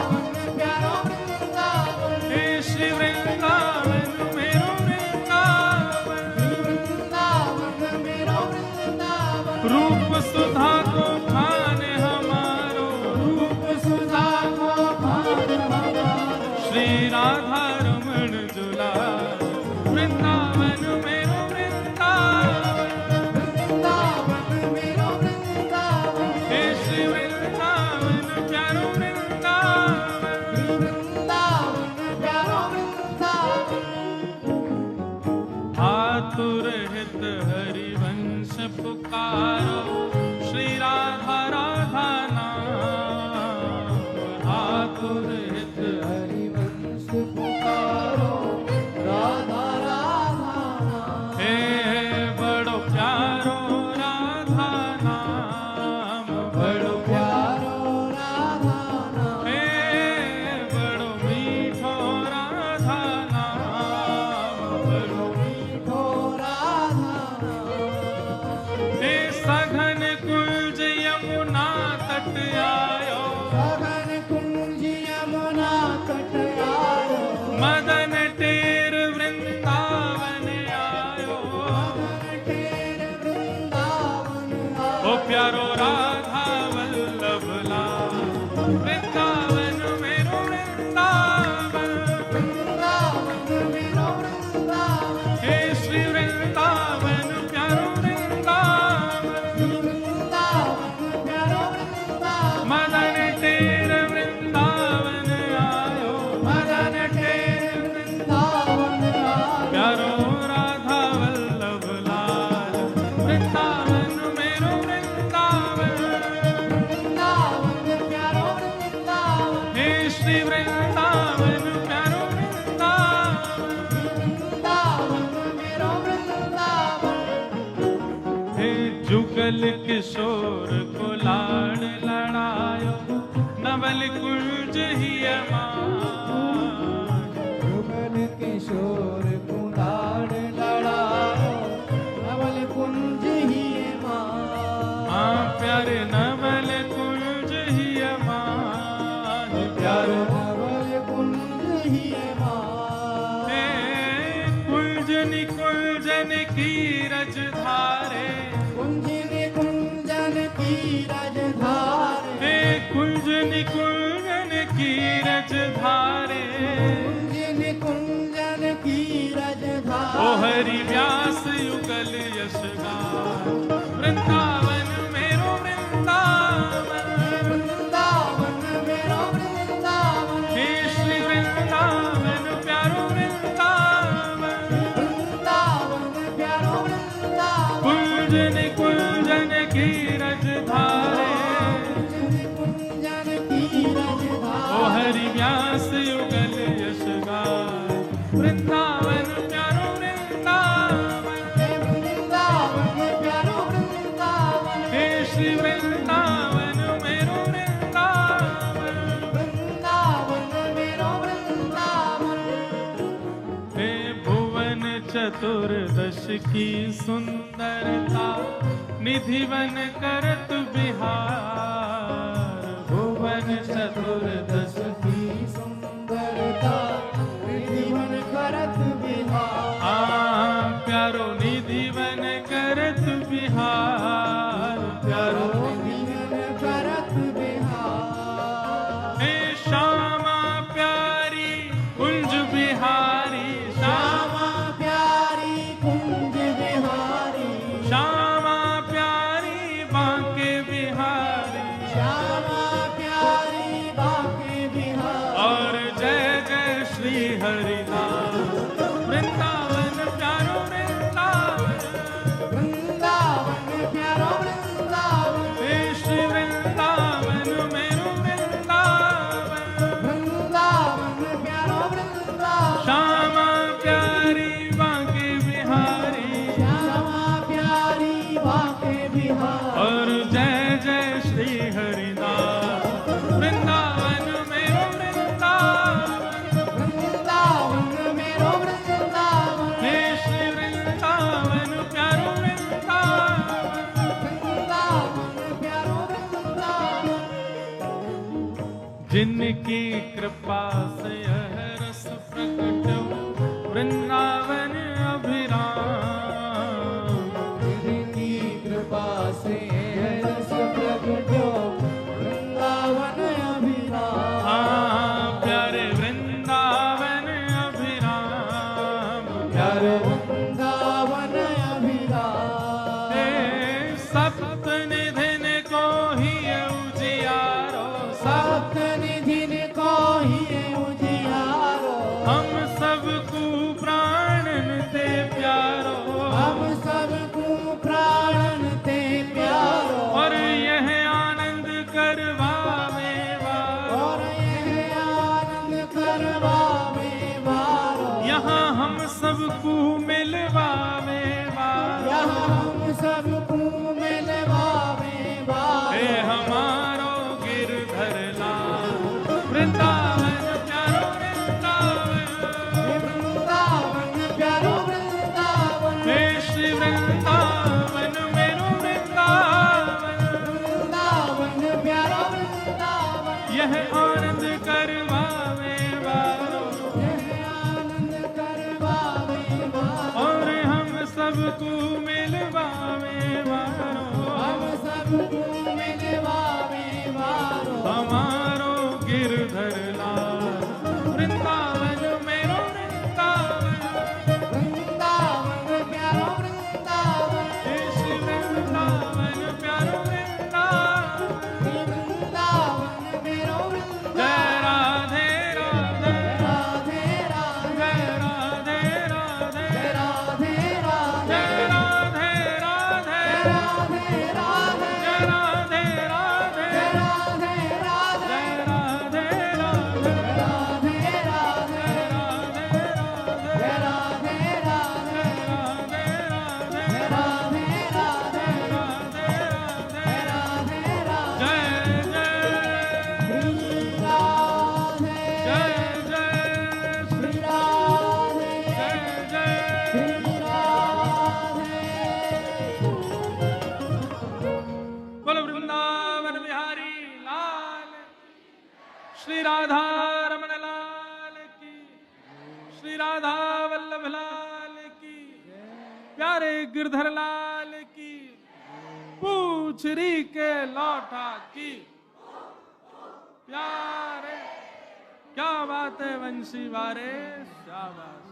ओ प्यारो राधा वल्लभ लाल, वृंदावन मेरो वृंदावन, वृंदावन मेरो वृंदावन, हे श्री वृंदावन प्यारो वृंदावन, वृंदावन प्यारो वृंदावन, मदन टेर वृंदावन आयो, मदन टेर वृंदावन आयो, प्यारो राधा वल्लभ लाल, वृंदावन मेरो वृंदावन, वृंदावन प्यारो वृंदावन, हे श्री वृंदावन प्यारो वृंदावन, वृंदावन मेरो वृंदावन, हे जुगल किशोर को लाड लड़ायो, नवल कुंज ही अमान, जुगल किशोर कुलाड़ लड़ाओ, नवल कुंज ही मान, हाँ प्यारे नवल कुंज ही अमान, प्यारो नवल कुंज ही मान, हे कुंजन कुंजन की रज धारे, कुंजन कुंजन की रजधारे, हे कुंजन कुंजन की रज धारे, कुंजन कुंजन की रजधारे, ओ हरि व्यास युगल यश गान, वृंदावन मेरो वृंदावन, वृंदावन मेरो वृंदावन, हे श्री वृंदावन प्यारो वृंदावन, वृंदावन प्यारो वृंदावन, कुंजन कुंजन की रज धारे, कुंजन की रजधारे, ओ हरि व्यास युगल यश गान, वृंदावन प्यारो वृंदावन, वृंदावन प्यारो वृंदावन, हे श्री वृंदावन मेरो वृंदावन, वृंदावन मेरो वृंदावन, हे भुवन चतुर्दश की सुंदरता, निधिवन करत बिहार, भुवन चतुर्दश की सुंदरता, जीवन करत बिहार, आ प्यारो निधिवन करत बिहार, प्यारो जीवन करत बिहार, हे श्यामा प्यारी कुंज बिहारी, श्यामा प्यारी कुंज बिहारी, श्यामा प्यारी बांके बिहारी, श्यामा प्यारी बाके बिहार, और जय जय श्री हरिनाम, वृंदावन प्यारो वृंदावन, वृंदावन प्यारो वृंदावन, हे श्री वृंदावन मेरो वृंदावन, वृंदावन प्यारो वृंदावन, श्यामा प्यारी बांके बिहारी, श्यामा प्यारी बाके बिहार, और जय जय श्री हरिनाम, वृंदावन मेरो वृंदावन, वृंदावन मेरो वृंदावन, हे श्री वृंदावन प्यारो वृंदावन, वृंदावन प्यारो वृंदावन, जिनकी कृपा से यह रस प्रकट हो, वृंदावन अभिराम, जिनकी कृपा से रस प्रकट हो, वृंदावन अभिराम, हाँ प्यारे वृंदावन अभिराम, प्यारे वृंदावन अभिराम, हे सप्त निधिन को ही उजियारो, सप्त निधिन को ही उजियारो, हम सब रघुकुल निभावे वारो हमारो गिरधर लाल वृंदावन मेरो वृंदावन वृंदावन प्यारो वृंदावन श्री वृंदावन प्यारो वृंदावन श्री वृंदावन मेरो वृंदावन जय राधे राधे राधे राधे जय राधे राधे जय राधे राधे जय राधे राधे राधे राधे जय राधे राधे जय राधे राधे जय राधे राधे राधे राधे जय राधे राधे जय राधे राधे राधे राधे राधे राधे राधे राधे जय जय श्री राधे जय जय बोलो वृंदावन बिहारी लाल श्री राधा रमण लाल की श्री राधा वल्लभ लाल की प्यारे गिरधर लाल की पूछरी के लौटा की प्यारे क्या बात है वंशी वारे शाबाश।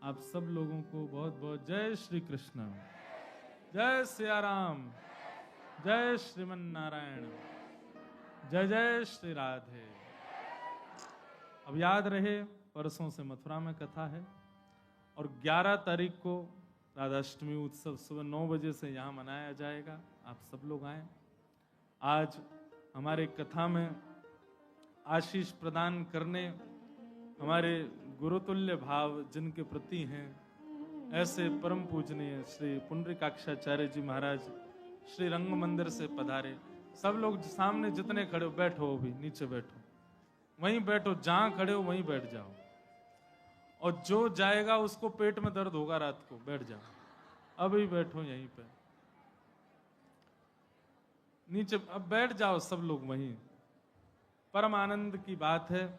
आप सब लोगों को बहुत बहुत जय श्री कृष्ण, जय सिया राम, जय श्रीमन नारायण, जय जय श्री राधे। अब याद रहे परसों से मथुरा में कथा है और 11 तारीख को राधाष्टमी उत्सव सुबह 9 बजे से यहाँ मनाया जाएगा। आप सब लोग आए। आज हमारे कथा में आशीष प्रदान करने हमारे गुरुतुल्य भाव जिनके प्रति हैं ऐसे परम पूजनीय श्री पुंडरीकाक्षाचार्य जी महाराज श्री रंग मंदिर से पधारे। सब लोग सामने जितने खड़े हो बैठो, अभी नीचे बैठो, वहीं बैठो, जहां खड़े हो वहीं बैठ जाओ। और जो जाएगा उसको पेट में दर्द होगा रात को, बैठ जाओ, अभी बैठो यहीं पे नीचे, अब बैठ जाओ सब लोग वहीं। परम आनंद की बात है,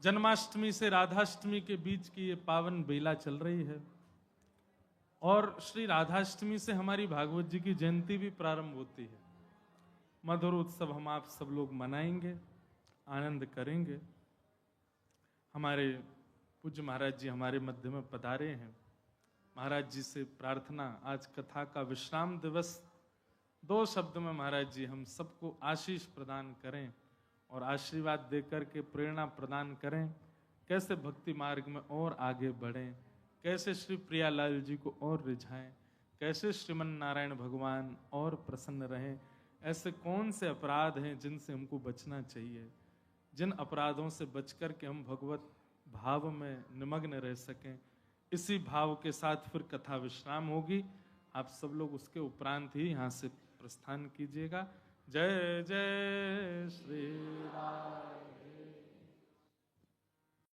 जन्माष्टमी से राधाष्टमी के बीच की ये पावन बेला चल रही है और श्री राधाष्टमी से हमारी भागवत जी की जयंती भी प्रारंभ होती है। मधुर उत्सव हम आप सब लोग मनाएंगे, आनंद करेंगे। हमारे पूज्य महाराज जी हमारे मध्य में पधारे हैं। महाराज जी से प्रार्थना, आज कथा का विश्राम दिवस, 2 शब्द में महाराज जी हम सबको आशीष प्रदान करें और आशीर्वाद देकर के प्रेरणा प्रदान करें, कैसे भक्ति मार्ग में और आगे बढ़ें, कैसे श्री प्रियालाल जी को और रिझाएं, कैसे श्रीमन नारायण भगवान और प्रसन्न रहें। ऐसे कौन से अपराध हैं जिनसे हमको बचना चाहिए, जिन अपराधों से बचकर के हम भगवत भाव में निमग्न रह सकें। इसी भाव के साथ फिर कथा विश्राम होगी। आप सब लोग उसके उपरांत ही यहाँ से प्रस्थान कीजिएगा। जय जय श्री राम।